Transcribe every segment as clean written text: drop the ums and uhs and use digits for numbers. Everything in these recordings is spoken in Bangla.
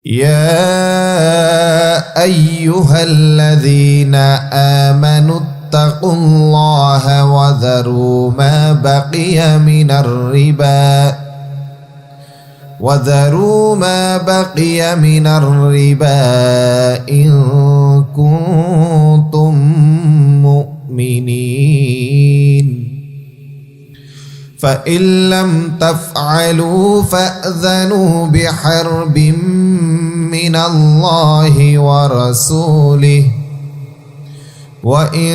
يا أيها الذين آمنوا اتقوا الله وذروا ما بقي من الربا إن كنتم مؤمنين فإن لم تفعلوا فأذنوا بحرب من الله ورسوله وإن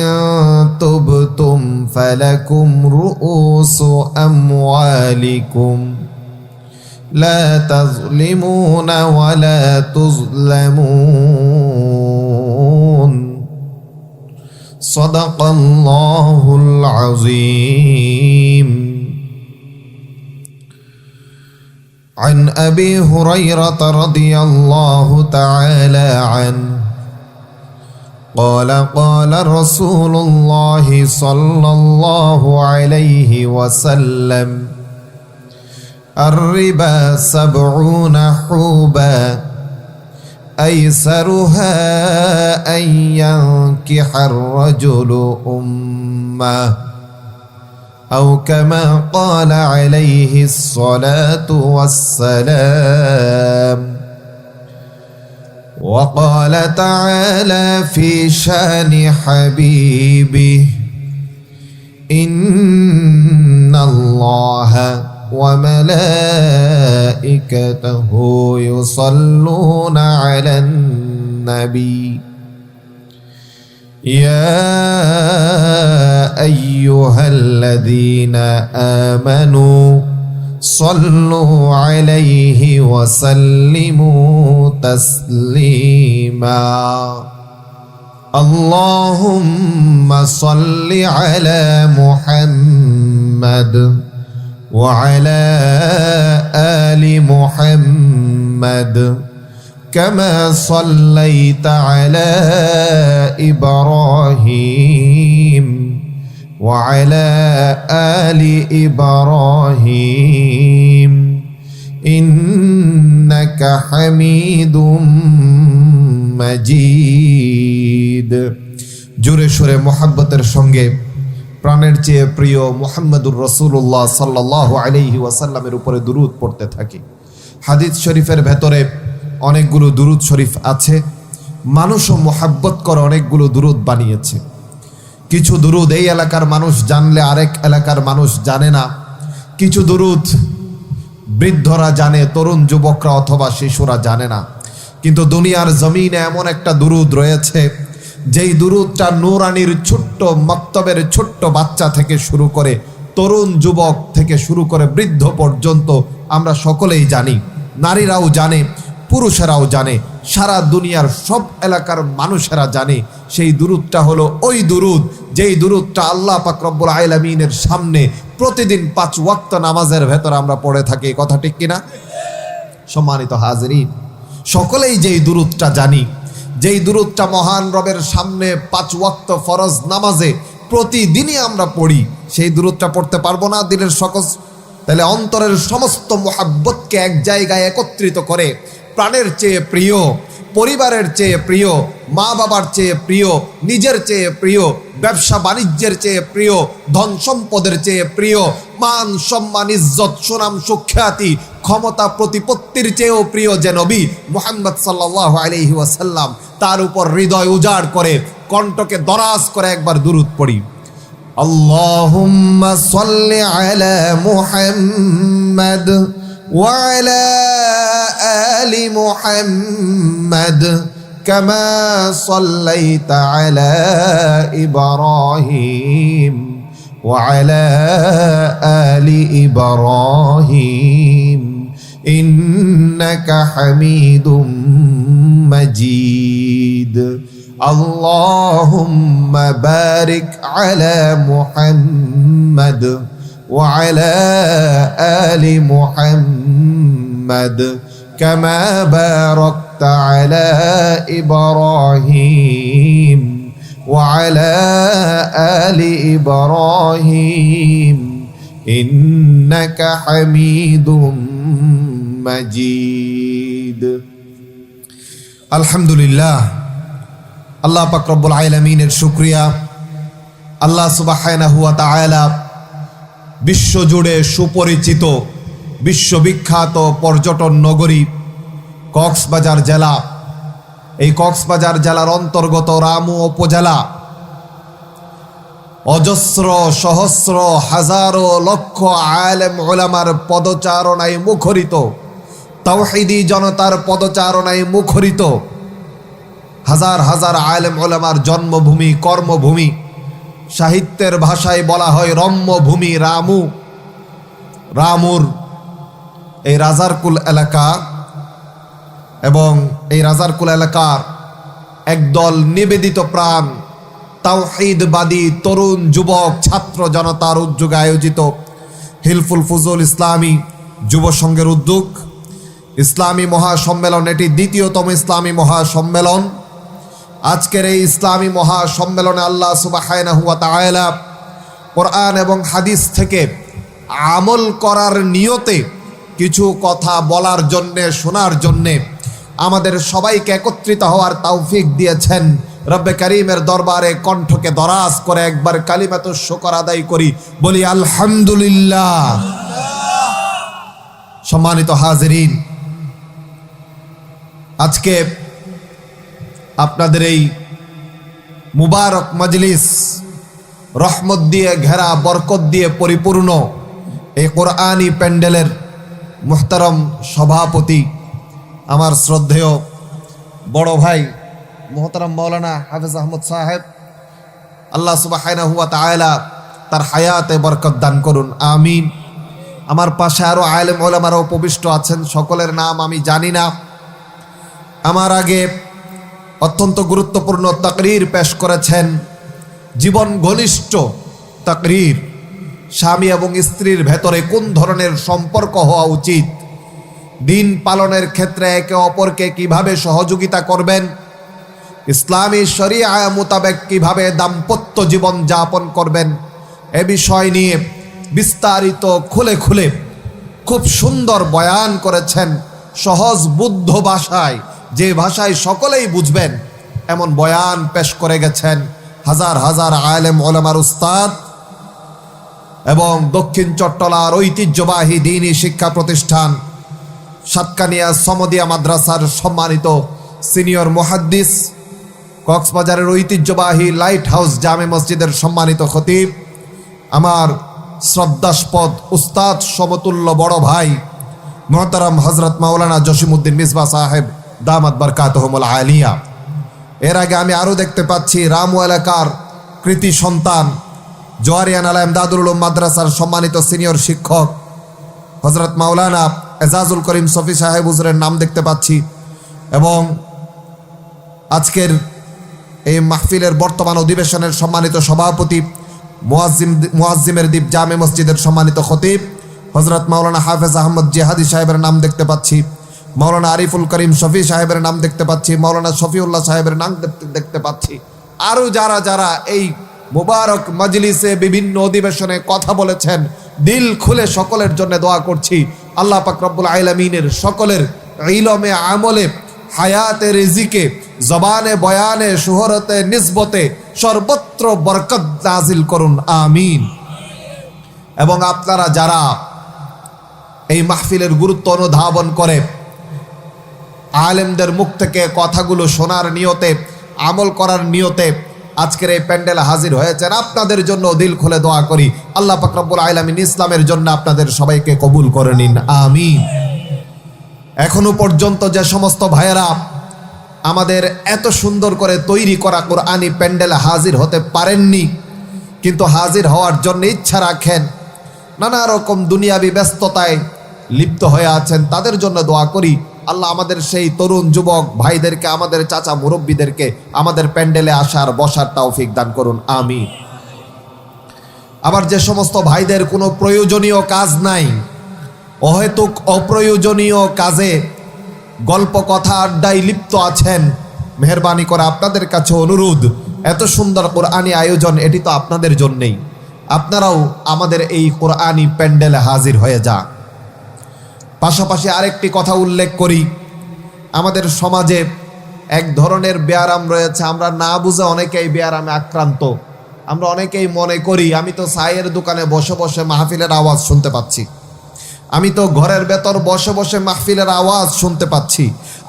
تبتم فلكم رؤوس أموالكم لا تظلمون ولا تظلمون صدق الله العظيم. عن أبي هريرة رضي الله تعالى عنه قال قال رسول الله صلى الله عليه وسلم الربا 70 حوبا أيسرها أن ينكح الرجل أمه أو كما قال عليه الصلاة والسلام. وقال تعالى في شان حبيبه إن الله وملائكته يصلون على النبي يا أيها الذين آمنوا صلوا عليه وسلموا تسليما. اللهم صل على محمد وعلى آل محمد كما صليت على إبراهيم وعلى آل إبراهيم إنك حميد مجيد. জোরে সুরে মোহাব্বতের সঙ্গে প্রাণের চেয়ে প্রিয় মুহাম্মদুর রাসূলুল্লাহ সাল্লাল্লাহু আলাইহি ওয়াসাল্লামের উপরে দুরূদ পড়তে থাকি। হাদিস শরীফের ভেতরে অনেকগুলো দুরূদ শরীফ আছে। মানুষও মোহাব্বত করে অনেকগুলো দুরূদ বানিয়েছে। কিছু দুরূদ এই এলাকার মানুষ জানলে আরেক এলাকার মানুষ জানে না। কিছু দুরূদ বৃদ্ধরা জানে, তরুণ যুবকরা অথবা শিশুরা জানে না। কিন্তু দুনিয়ার জমিনে এমন একটা দুরূদ রয়েছে যেই দুরূদটা নূরানির ছোট্ট মক্তবের ছোট্ট বাচ্চা থেকে শুরু করে তরুণ যুবক থেকে শুরু করে বৃদ্ধ পর্যন্ত আমরা সকলেই জানি, নারীরাও জানে, পুরুষেরাও জানে, সারা দুনিয়ার সব এলাকার মানুষেরা জানে। সেই দুরূদটা হলো ওই দুরূদ যেই দুরূদটা আল্লাহ পাক রব্বুল আলামিনের সামনে প্রতিদিন 5 ওয়াক্ত নামাজের ভেতর আমরা পড়ে থাকি। কথা ঠিক কিনা? সম্মানিত হাজিরিন, সকলেই যেই দুরূদটা জানি, যেই দুরূদটা মহান রবের সামনে 5 ওয়াক্ত ফরজ নামাজে প্রতিদিনই আমরা পড়ি, সেই দুরূদটা পড়তে পারবো না দিলের সকল? তাহলে অন্তরের সমস্ত মোহাব্বতকে এক জায়গায় একত্রিত করে প্রাণের চেয়ে প্রিয়, পরিবারের চেয়ে প্রিয়, মা বাবার চেয়ে প্রিয়, নিজের চেয়ে প্রিয়, ব্যবসা বাণিজ্যের চেয়ে প্রিয়, ধন সম্পদের চেয়ে প্রিয়, মান সম্মান ইজ্জত সুনাম সুখ্যাতি ক্ষমতা প্রতিপত্তির চেয়েও প্রিয় যে নবী মুহাম্মদ সাল্লাল্লাহু আলাইহি ওয়াসাল্লাম, তার উপর হৃদয় উজাড় করে কণ্ঠকে দরাজ করে একবার দুরূদ পড়ি। আল্লাহুম্মা সাল্লি আলা মুহাম্মাদ ওয়া আলা আলি মুহাম্মাদ কামা সাল্লাইতা আলা ইব্রাহিম ওয়া আলা আলি ইব্রাহিম ইন্নাকা হামিদুম মাজিদ। اللهم بارك على محمد وعلى آل محمد كما باركت على إبراهيم وعلى آل إبراهيم إنك حميد مجيد. আলহামদুলিল্লাহ, আল্লাহ পাক রব্বুল আলামিনের শুকরিয়া। আল্লাহ সুবহানাহু ওয়া তাআলা বিশ্বজুড়ে সুপরিচিত বিশ্ববিখ্যাত পর্যটন নগরী কক্সবাজার জেলা, এই কক্সবাজার জেলার অন্তর্গত রামু উপজেলা অজস্র সহস্র হাজারো লক্ষ আলেম উলামার পদচারণায় মুখরিত, তাওহীদি জনতার পদচারণায় মুখরিত, হাজার হাজার আলেম উলামার জন্মভূমি, কর্মভূমি, সাহিত্যের ভাষায় বলা হয় রম্যভূমি রামু। রামুর এই রাজারকুল এলাকা এবং এই রাজারকুল এলাকার একদল নিবেদিত প্রাণ তাওহীদবাদী তরুণ যুবক ছাত্র জনতার উদ্যোগে আয়োজিত হিলফুল ফুজুল ইসলামী যুব সংঘের উদ্যোগ ইসলামী মহাসম্মেলন, এটি দ্বিতীয়তম ইসলামী মহাসম্মেলন। আজকের এই ইসলামী মহাসম্মেলনে আল্লাহ সুবহানাহু ওয়া তাআলা কোরআন এবং হাদিস থেকে আমল করার নিয়তে কিছু কথা বলার জন্যে, শোনার জন্যে আমাদের সবাইকে একত্রিত হওয়ার তৌফিক দিয়েছেন। রব্বে কারীমের দরবারে কণ্ঠকে দরাজ করে একবার কালিমাতুশ শুকর আদায় করি, বলি আলহামদুলিল্লাহ। সম্মানিত হাজিরিন, আজকে আপনাদের এই মুবারক মজলিস, রহমত দিয়ে ঘেরা, বরকত দিয়ে পরিপূর্ণ এই কোরআনী প্যান্ডেলের মুহতারম সভাপতি, আমার শ্রদ্ধেয় বড় ভাই মুহতারম মাওলানা হাফেজ আহমদ সাহেব, আল্লাহ সুবহানাহু ওয়া তাআলা তার হায়াতে বরকত দান করুন, আমিন। আমার পাশে আরো আলেম ওলামারা উপবিষ্ট আছেন, সকলের নাম আমি জানি না। আমার আগে অত্যন্ত গুরুত্বপূর্ণ তাকরীর পেশ করেছেন, জীবন ঘনিষ্ঠ তাকরীর, স্বামী এবং স্ত্রীর ভেতরে কোন ধরনের সম্পর্ক হওয়া উচিত, দিন পালনের ক্ষেত্রে একে অপরকে কিভাবে সহযোগিতা করবেন, ইসলামী শরিয়া মোতাবেক কিভাবে দাম্পত্য জীবন যাপন করবেন, এ বিষয় নিয়ে বিস্তারিত খুলে খুলে খুব সুন্দর বয়ান করেছেন, সহজ বুদ্ধ ভাষায়, যে ভাষায় সকলেই বুঝবেন এমন বয়ান পেশ করে গেছেন হাজার হাজার আলেম ওলামার উস্তাদ এবং দক্ষিণ চট্টলার ঐতিহ্যবাহী দ্বীনি শিক্ষা প্রতিষ্ঠান সাতকানিয়া সমদিয়া মাদ্রাসার সম্মানিত সিনিয়র মুহাদ্দিস, কক্সবাজারের ঐতিহ্যবাহী লাইট হাউস জামে মসজিদের সম্মানিত খতিব, আমার শ্রদ্ধাস্পদ উস্তাদ সমতুল্য বড় ভাই মুহতারাম হযরত মাওলানা জসিমউদ্দিন মিসবাহ সাহেব দামাত বরকাতুহুমুল আলিয়া। এর আগে আমি আরও দেখতে পাচ্ছি রামু এলাকার কৃতি সন্তান জোয়ারিয়ান আলা ইমদাদুল উলুম মাদ্রাসার সম্মানিত সিনিয়র শিক্ষক হযরত মাওলানা এজাজুল করিম সফি সাহেব হুজুরের নাম দেখতে পাচ্ছি, এবং আজকের এই মাহফিলের বর্তমান অধিবেশনের সম্মানিত সভাপতি মুয়াজ্জিমের দ্বীপ জামে মসজিদের সম্মানিত খতিব হযরত মাওলানা হাফেজ আহমদ জিহাদি সাহেবের নাম দেখতে পাচ্ছি, মাওলানা আরিফুল করিম শফি সাহেবের নাম দেখতে পাচ্ছি, মাওলানা শফিউল্লাহ সাহেবের নাম দেখতে পাচ্ছি। আরও যারা যারা এই মুবারক মজলিসে বিভিন্ন অধিবেশনে কথা বলেছেন, দিল খুলে সকলের জন্য দোয়া করছি, আল্লাহ পাক রব্বুল আলামিনের সকলের ইলমে, আমলে, হায়াতে, রিজিকে, জবানে, বয়ানে, শুহরতে, নিসবতে সর্বত্র বরকত নাজিল করুন, আমিন। এবং আপনারা যারা এই মাহফিলের গুরুত্ব অনুধাবন করে আলেমদের মুখ থেকে কথাগুলো শোনার নিয়তে, আমল করার নিয়তে আজকের এই প্যান্ডেলে হাজির হয়েছেন, আপনাদের জন্য দিল খুলে দোয়া করি, আল্লাহ পাক রব্বুল আলামিন ইসলামের জন্য আপনাদের সবাইকে কবুল করে নিন, আমিন। এখনো পর্যন্ত যে সমস্ত ভাইয়েরা আমাদের এত সুন্দর করে তৈরি করা কোরআনী প্যান্ডেলে হাজির হতে পারেননি, কিন্তু হাজির হওয়ার জন্য ইচ্ছা রাখেন, নানা রকম দুনিয়াবি ব্যস্ততায় লিপ্ত হয়ে আছেন, তাদের জন্য দোয়া করি, আল্লাহ আমাদের সেই তরুণ যুবক ভাইদেরকে, আমাদের চাচা মুরব্বীদেরকে আমাদের প্যান্ডেলে আসার বসার তৌফিক দান করুন, আমিন। আবার যে সমস্ত ভাইদের কোনো প্রয়োজনীয় কাজ নাই, অহেতুক অপ্রয়োজনীয় কাজে গল্প কথা আড্ডায় লিপ্ত আছেন, মেহেরবানি করে আপনাদের কাছে অনুরোধ, এত সুন্দর কোরআনী আয়োজন, এটি তো আপনাদের জন্যেই, আপনারাও আমাদের এই কোরআনী প্যান্ডেলে হাজির হয়ে যান। পাশাপাশি আরেকটি কথা উল্লেখ করি, আমাদের সমাজে এক ধরনের ব্যায়াম রয়েছে, আমরা না বুঝে অনেকেই ব্যায়ামে আক্রান্ত। আমরা অনেকেই মনে করি আমি তো চায়ের দোকানে বসে বসে মাহফিলের আওয়াজ শুনতে পাচ্ছি, আমি তো ঘরের ভেতর বসে বসে মাহফিলের আওয়াজ শুনতে পাচ্ছি,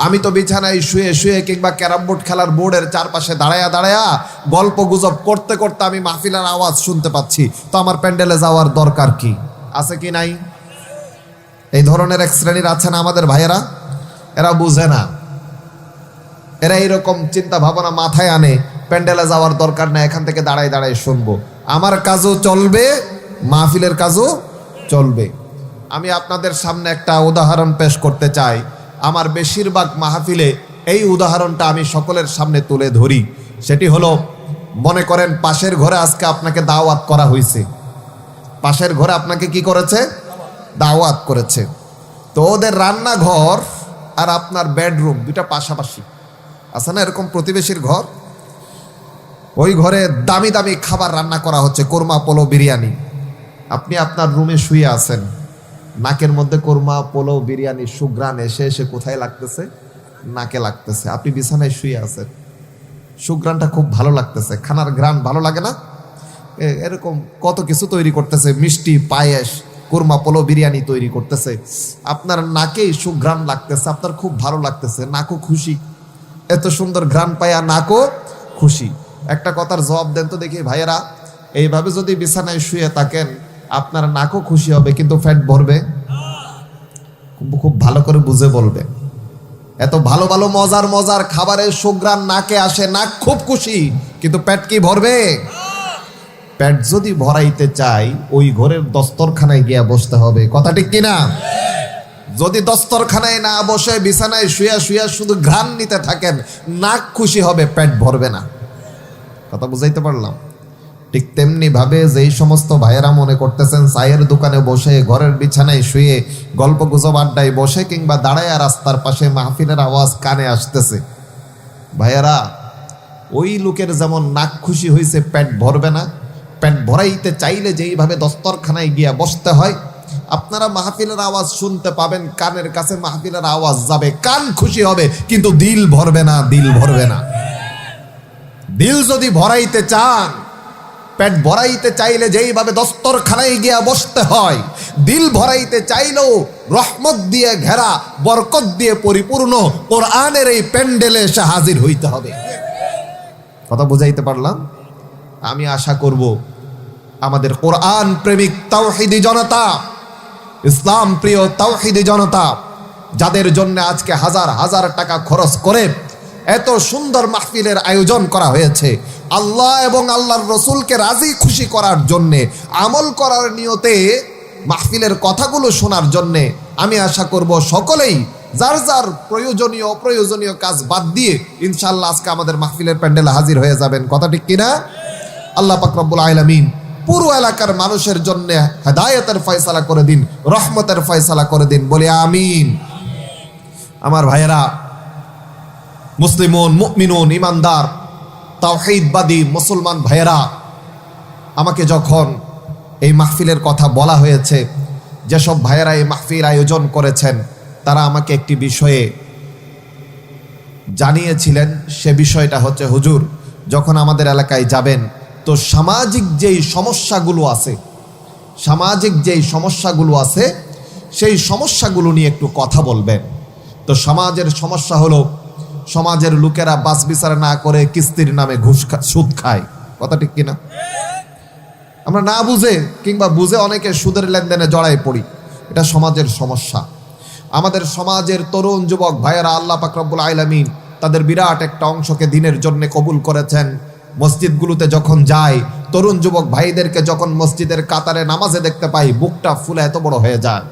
আমি তো বিছানায় শুয়ে শুয়ে কিংবা ক্যারাম বোর্ড খেলার বোর্ডের চারপাশে দাঁড়ায়া দাঁড়ায়া গল্প গুজব করতে করতে আমি মাহফিলের আওয়াজ শুনতে পাচ্ছি, তো আমার প্যান্ডেলে যাওয়ার দরকার কি? আছে কি নাই? এই ধরনের এক শ্রেণীর আছেন আমাদের ভাইয়েরা, এরা বুঝে না, এরা এইরকম চিন্তা ভাবনা মাথায় আনে, প্যান্ডেলে যাওয়ার দরকার না, এখান থেকে দাঁড়ায় দাঁড়ায় শুনবো, আমার কাজও চলবে, মাহফিলের কাজও চলবে। আমি আপনাদের সামনে একটা উদাহরণ পেশ করতে চাই। আমার বেশিরভাগ মাহফিলে এই উদাহরণটা আমি সকলের সামনে তুলে ধরি। সেটি হলো, মনে করেন পাশের ঘরে আজকে আপনাকে দাওয়াত করা হয়েছে, পাশের ঘরে আপনাকে কি করেছে? দাওয়াত করেছে। তো ওদের রান্নাঘর আর আপনার বেডরুম দুটা পাশাপাশি আছে না, এরকম প্রতিবেশীর ঘর। ওই ঘরে দামি দামি খাবার রান্না করা হচ্ছে, কোরমা, পোলাও, বিরিয়ানি। আপনি আপনার রুমে শুয়ে আছেন, নাকের মধ্যে কোরমা, পোলাও, বিরিয়ানি সুঘ্রাণ এসে এসে কোথায় লাগতেছে? নাকে লাগতেছে। আপনি বিছানায় শুয়ে আছেন, সুঘ্রাণটা খুব ভালো লাগতেছে, খানার ঘ্রাণ ভালো লাগে না? এরকম কত কিছু তৈরি করতেছে, মিষ্টি, পায়েস, কোরমা, পোলাও, বিরিয়ানি তৈরি করতেছে, আপনার নাকেই সুঘ্রাণ লাগতেছে, আপনার খুব ভালো লাগতেছে, নাকও খুশি, এত সুন্দর ঘ্রাণ পায়া নাকও খুশি। একটা কথার জবাব দেন তো দেখি ভাইয়েরা, এইভাবে যদি বিছানায় শুয়ে থাকেন আপনার নাকও খুশি হবে, কিন্তু পেট ভরবে? খুব ভালো করে বুঝে বলবে। এত ভালো ভালো মজার মজার খাবারের সুঘ্রাণ নাকে আসে, নাক খুব খুশি, কিন্তু পেট কি ভরবে? পেট যদি ভরাইতে চাই ওই ঘরের দস্তরখানায় গিয়া বসতে হবে, কথা ঠিক কিনা? যদি দস্তরখানায় না বসে বিছানায় শুয়া শুয়া শুধু ঘ্রাণ নিতে থাকেন, নাক খুশি হবে, পেট ভরবে না। কথা বুঝাইতে পারলাম? ঠিক তেমনি ভাবে যেই সমস্ত ভাইয়েরা মনে করতেছেন চায়ের দোকানে বসে, ঘরের বিছানায় শুয়ে, গল্প গুজব আড্ডায় বসে কিংবা দাঁড়ায় রাস্তার পাশে মাহফিলের আওয়াজ কানে আসতেছে, ভাইয়েরা ওই লোকের যেমন নাক খুশি হয়েছে, পেট ভরবে না। পেট ভরাইতে চাইলে যেইভাবে দস্তরখানায় গিয়া বসতে হয়, আপনারা মাহফিলের আওয়াজ শুনতে পাবেন, কানের কাছে মাহফিলের আওয়াজ যাবে, কান খুশি হবে, কিন্তু দিল ভরবে না, দিল ভরবে না। দিল যদি ভরাইতে চান, পেট ভরাইতে চাইলে যেইভাবে দস্তরখানায় গিয়া বসতে হয়, দিল ভরাইতে চাইলেও রহমত দিয়ে ঘেরা, বরকত দিয়ে পরিপূর্ণ কোরআনের এই প্যান্ডেলে এসে হাজির হইতে হবে। কথা বুঝাইতে পারলাম? আমি আশা করব আমাদের কোরআন প্রেমিক তাওহীদি জনতা, ইসলাম প্রিয় তাওহীদি জনতা, যাদের জন্য আজকে হাজার হাজার টাকা খরচ করে এত সুন্দর মাহফিলের আয়োজন করা হয়েছে, আল্লাহ এবং আল্লাহর রসুলকে রাজি খুশি করার জন্যে, আমল করার নিয়তে মাহফিলের কথাগুলো শোনার জন্যে, আমি আশা করব সকলেই যার যার প্রয়োজনীয় অপ্রয়োজনীয় কাজ বাদ দিয়ে ইনশাআল্লাহ আজকে আমাদের মাহফিলের প্যান্ডেলে হাজির হয়ে যাবেন। কথা ঠিক কিনা? আল্লাহ পাক রব্বুল আলামিন পুরো এলাকার মানুষের জন্য হেদায়েতের ফয়সালা করে দিন, রহমতের ফয়সালা করে দিন, বলি আমিন। আমার ভাইয়েরা, মুসলিমুন, মুমিনুন, ইমানদার, তাওহীদবাদী মুসলমান ভাইয়েরা, আমাকে যখন এই মাহফিলের কথা বলা হয়েছে, যেসব ভাইয়েরা এই মাহফিল আয়োজন করেছেন, তারা আমাকে একটি বিষয়ে জানিয়েছিলেন। সে বিষয়টা হচ্ছে, হুজুর যখন আমাদের এলাকায় যাবেন তো সামাজিক যেই সমস্যাগুলো আছে, সামাজিক যেই সমস্যাগুলো আছে সেই সমস্যাগুলো নিয়ে একটু কথা বলবেন। তো সমাজের সমস্যা হলো, সমাজের লোকেরা বাস বিচার না করে কিস্তির নামে সুদ খায়। কথা ঠিক কিনা? আমরা না বুঝে কিংবা বুঝে অনেকে সুদের লেনদেনে জড়াই পড়ি, এটা সমাজের সমস্যা। আমাদের সমাজের তরুণ যুবক ভাইয়েরা, আল্লাহ পাক রব্বুল আলামিন তাদের বিরাট একটা অংশকে দিনের জন্য কবুল করেছেন। মসজিদগুলোতে যখন যায়, তরুণ যুবক ভাইদেরকে যখন মসজিদের কাতারে নামাজে দেখতে পাই, বুকটা ফুলে এত বড় হয়ে যায়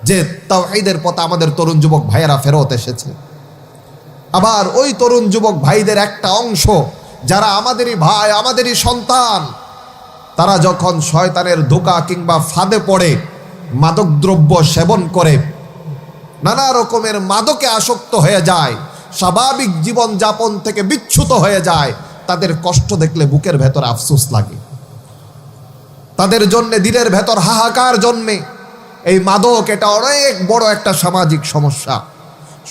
যে তাওহীদের পথে আমাদের তরুণ যুবক ভাইয়েরা ফেরত এসেছে। আবার ওই তরুণ যুবক ভাইদের একটা অংশ যারা আমাদেরই ভাই, আমাদেরই সন্তান, তারা যখন শয়তানের ধোঁকা কিংবা ফাঁদে পড়ে মাদকদ্রব্য সেবন করে, নানা রকমের মাদকে আসক্ত হয়ে যায়, স্বাভাবিক জীবন যাপন থেকে বিচ্যুত হয়ে যায়, তাদের কষ্ট দেখলে বুকের ভেতর আফসোস লাগে। তাদের জন্য দিনের ভেতর হাহাকার জন্মে। এই মাদক এটা অনেক বড় একটা সামাজিক সমস্যা।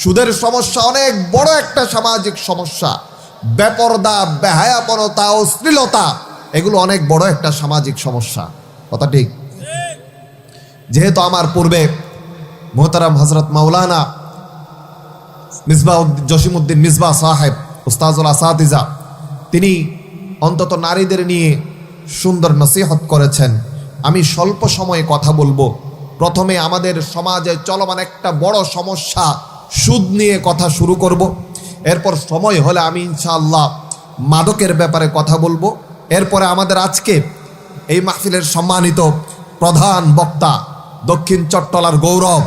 সুদের সমস্যা অনেক বড় একটা সামাজিক সমস্যা। বেপরদা, বেহায়াপনতা, অশ্লীলতা, এগুলো অনেক বড় একটা সামাজিক সমস্যা। কথা ঠিক? যেহেতু আমার পূর্বে মোহতারাম হযরত মাওলানা মিসবাহ জসিমউদ্দিন মিসবাহ সাহেব উস্তাজুল আসাতিজা, তিনি অন্তত নারীদের নিয়ে সুন্দর নসিহত করেছেন। আমি স্বল্প সময়ে কথা বলবো। প্রথমে আমাদের সমাজে চলমান একটা বড় সমস্যা সুদ নিয়ে কথা শুরু করব। এরপর সময় হলে আমি ইনশাআল্লাহ মাদকের ব্যাপারে কথা বলবো। এরপরে আমাদের আজকে এই মাহফিলের সম্মানিত প্রধান বক্তা, দক্ষিণ চট্টলার গৌরব,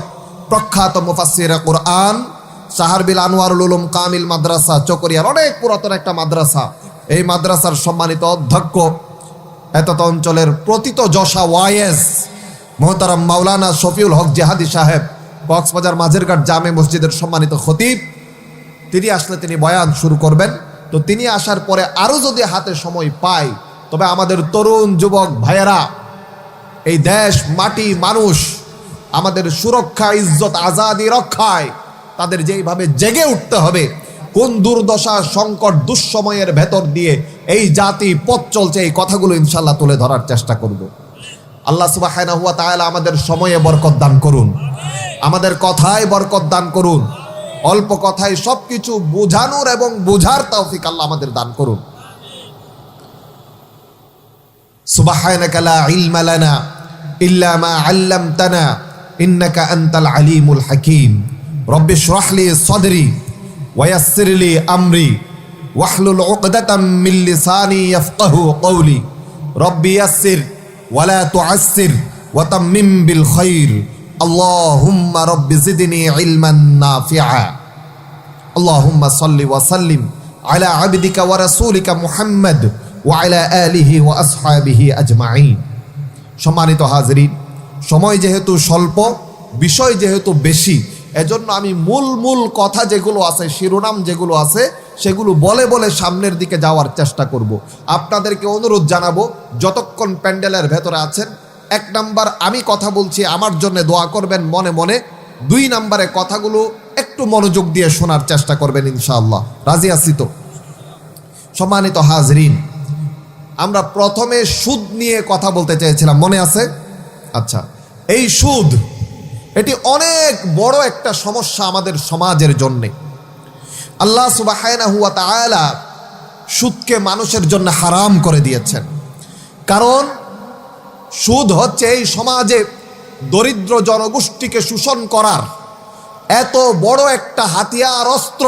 প্রখ্যাত মুফাসসিরে কুরআন সাহারবিল আনোয়ারুল উলুম কামিল মাদ্রাসা চকরিয়ার, অনেক পুরাতন একটা মাদ্রাসা, এই মাদ্রাসার সম্মানিত অধ্যক্ষ, এতত অঞ্চলের প্রতীত যশা ওয়াইএস মোহতারাম মাওলানা শফিউল হক জিহাদি সাহেব, কক্সবাজার মাঝেরঘাট জামে মসজিদের সম্মানিত খতিব, তিনি আসলে তিনি বয়ান শুরু করবেন। তো তিনি আসার পরে আরও যদি হাতে সময় পাই, তবে আমাদের তরুণ যুবক ভাইয়েরা, এই দেশ, মাটি, মানুষ, আমাদের সুরক্ষা, ইজ্জত, আজাদি রক্ষায় তাদের যেইভাবে জেগে উঠতে হবে, কোন দুর্দশা, সংকট, দুঃসময়ের ভেতর দিয়ে এই জাতি পথ চলছে, এই কথাগুলো ইনশাল্লাহ তুলে ধরার চেষ্টা করব। আল্লাহ সুবহানাহু ওয়া তাআলা আমাদের সময়ে বরকত দান করুন, আমাদের কথায় বরকত দান করুন, অল্প কথায় সবকিছু বোঝানোর এবং বোঝার তৌফিক আল্লাহ আমাদের দান করুন। সুবহানাকা লা ইলমা লানা ইল্লা মা আল্লামতানা ইন্নাকা আনতাল আলিমুল হাকীম। রব্বি ইশরাহ লি সাদরি ওয়া ইয়াসসির লি আমরি ওয়াহলুল উকদাতাম মিন লিসানি ইয়াফকাহু কওলি। রব্বি ইয়াসসির ওয়া লা তুআসসির ওয়া তাম্মিম বিল খাইর। আল্লাহুম্মা রব্বি জিদনি ইলমান নাফিআ। আল্লাহুম্মা সাল্লি ওয়া সাল্লিম আলা আবদিকা ওয়া রাসূলিকা মুহাম্মদ ওয়া আলা আলিহি ওয়া আসহাবিহি আজমাইন। সম্মানিত হাজরিন, সময় যেহেতু স্বল্প, বিষয় যেহেতু বেশি, এজন্য আমি মূল কথা যেগুলো আছে, শিরোনাম যেগুলো আছে, সেগুলো বলে বলে সামনের দিকে যাওয়ার চেষ্টা করব। আপনাদেরকে অনুরোধ জানাবো, যতক্ষণ প্যান্ডেলের ভেতরে আছেন, 1 নাম্বার আমি কথা বলছি, আমার জন্য দোয়া করবেন মনে মনে। 2 নাম্বারে কথাগুলো একটু মনোযোগ দিয়ে শোনার চেষ্টা করবেন ইনশাআল্লাহ। রাজি আছি তো? সম্মানিত হাজরিন, আমরা প্রথমে সুদ নিয়ে কথা বলতে চেয়েছিলাম, মনে আছে? আচ্ছা, এই সুদ, এটি অনেক বড় একটা সমস্যা আমাদের সমাজের জন্যে। আল্লাহ সুবহানাহু ওয়া তাআলা সুদকে মানুষের জন্য হারাম করে দিয়েছেন। কারণ সুদ হচ্ছে এই সমাজে দরিদ্র জনগোষ্ঠীকে শোষণ করার এত বড় একটা হাতিয়ার, অস্ত্র,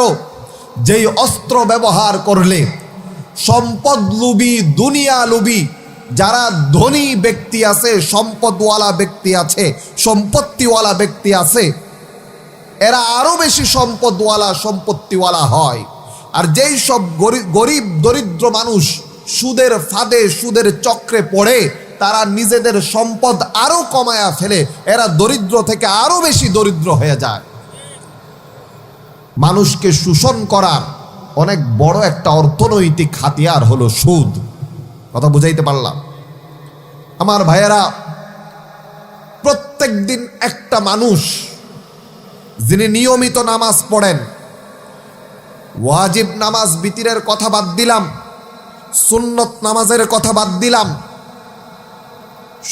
যেই অস্ত্র ব্যবহার করলে সম্পদ লুবি, দুনিয়া লুবি যারা ধনী ব্যক্তি আছে, সম্পদওয়ালা ব্যক্তি আছে, সম্পত্তিওয়ালা ব্যক্তি আছে, এরা আরো বেশি সম্পদওয়ালা, সম্পত্তিওয়ালা হয়। আর যেই সব গরিব দরিদ্র মানুষ সুদের ফাঁদে, সুদের চক্রে পড়ে, তারা নিজেদের সম্পদ আরো কমায়া ফেলে, এরা দরিদ্র থেকে আরো বেশি দরিদ্র হয়ে যায়। মানুষকে শোষণ করার অনেক বড় একটা অর্থনৈতিক হাতিয়ার হলো সুদ। কথা বুঝাইতে পারলাম? আমার ভাইয়েরা, প্রত্যেক দিন একটা মানুষ যিনি নিয়মিত নামাজ পড়েন, ওয়াজিব নামাজ বিতিরের কথা বাদ দিলাম, সুন্নত নামাজের কথা বাদ দিলাম,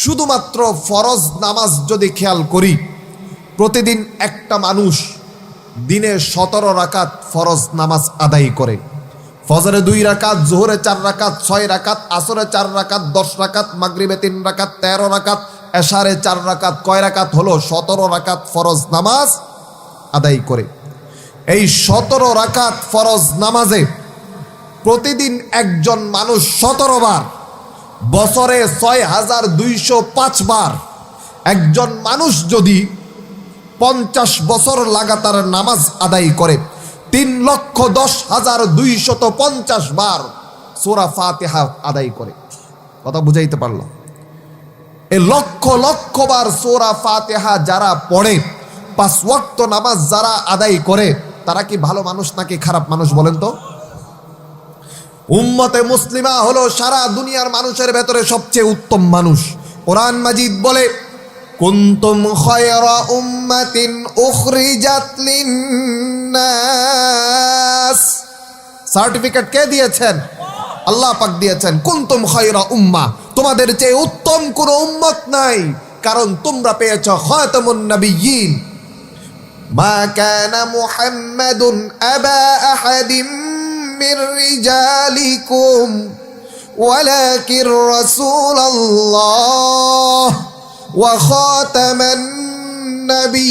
শুধুমাত্র ফরজ নামাজ যদি খেয়াল করি, প্রতিদিন একটা মানুষ দিনে 17 রাকাত ফরজ নামাজ আদায় করে। ফজরে 2 রাকাত, জোহরে 4 রাকাত, 6 রাকাত, আসরে 4 রাকাত, 10 রাকাত, মাগরিবে 3 রাকাত, 13 রাকাত, এশারে 4 রাকাত। কয় রাকাত হলো? 17 রাকাত ফরজ নামাজ আদায় করে। এই 17 রাকাত ফরজ নামাজে প্রতিদিন একজন মানুষ 17 বার, বছরে 6205 বার। একজন মানুষ যদি 50 বছর লাগাতার নামাজ আদায় করে, 3,10,250 বার সূরা ফাতিহা আদায় করে। কথা বুঝাইতে পারলাম? এই লক্ষ লক্ষ বার সূরা ফাতিহা যারা পড়ে, 5 ওয়াক্ত নামাজ যারা আদায় করে, তারা কি ভালো মানুষ নাকি খারাপ মানুষ বলেন তো? উম্মতে মুসলিমা হলো সারা দুনিয়ার মানুষের ভেতরে সবচেয়ে উত্তম মানুষ। কোরআন মাজিদ বলে, কুনতুম খায়রা উম্মাতিন উখরিজাত লিন্নাস। সার্টিফিকেট কে দিয়েছেন? আল্লাহ পাক দিয়েছেন। কুনতুম খায়রা উম্মাহ, তোমাদের চেয়ে উত্তম কোনো উম্মত নাই, কারণ তোমরা পেয়েছো খাতামুন নবিয়্যিন। মা কানা মুহাম্মাদুন আবা আহাদিম মির রিজালিকুম ওয়ালাকিন রাসূলুল্লাহ ওয়া খাতামান নবিয়্যিন।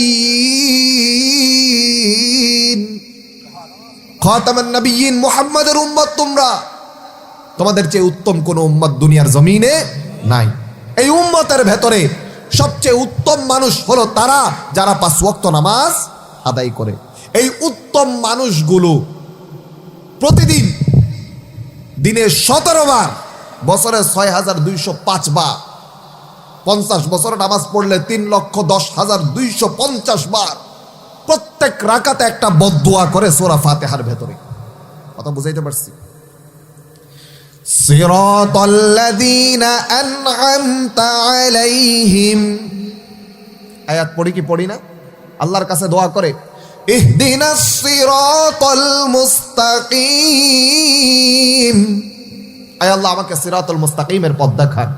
খাতামান নবিয়্যিন মুহাম্মাদের উম্মত তোমরা, তোমাদের চেয়ে উত্তম কোন উম্মত দুনিয়ার জমিনে নাই। এই উম্মতের ভেতরে সবচেয়ে উত্তম মানুষ হলো তারা যারা 5 ওয়াক্ত নামাজ আদায় করে। এই উত্তম মানুষগুলো প্রতিদিন দিনে 17 বার, বছরে 6205 বার, 50 বছর নামাজ পড়লে 3,10,250 বার প্রত্যেক রাকাতে একটা বদদুয়া করে সূরা ফাতিহার ভেতরে। কথা বুঝাইতে পারছি? সিরাতাল্লাযীনা আন'আমতা আলাইহিম, আয়াত পড়ি কি পড়ি না? আল্লাহর কাছে দোয়া করে, ইহদিনাস সিরাতাল মুস্তাকিম, আয় আল্লাহ আমাকে সিরাতুল মুস্তাকিমের পথ দেখান।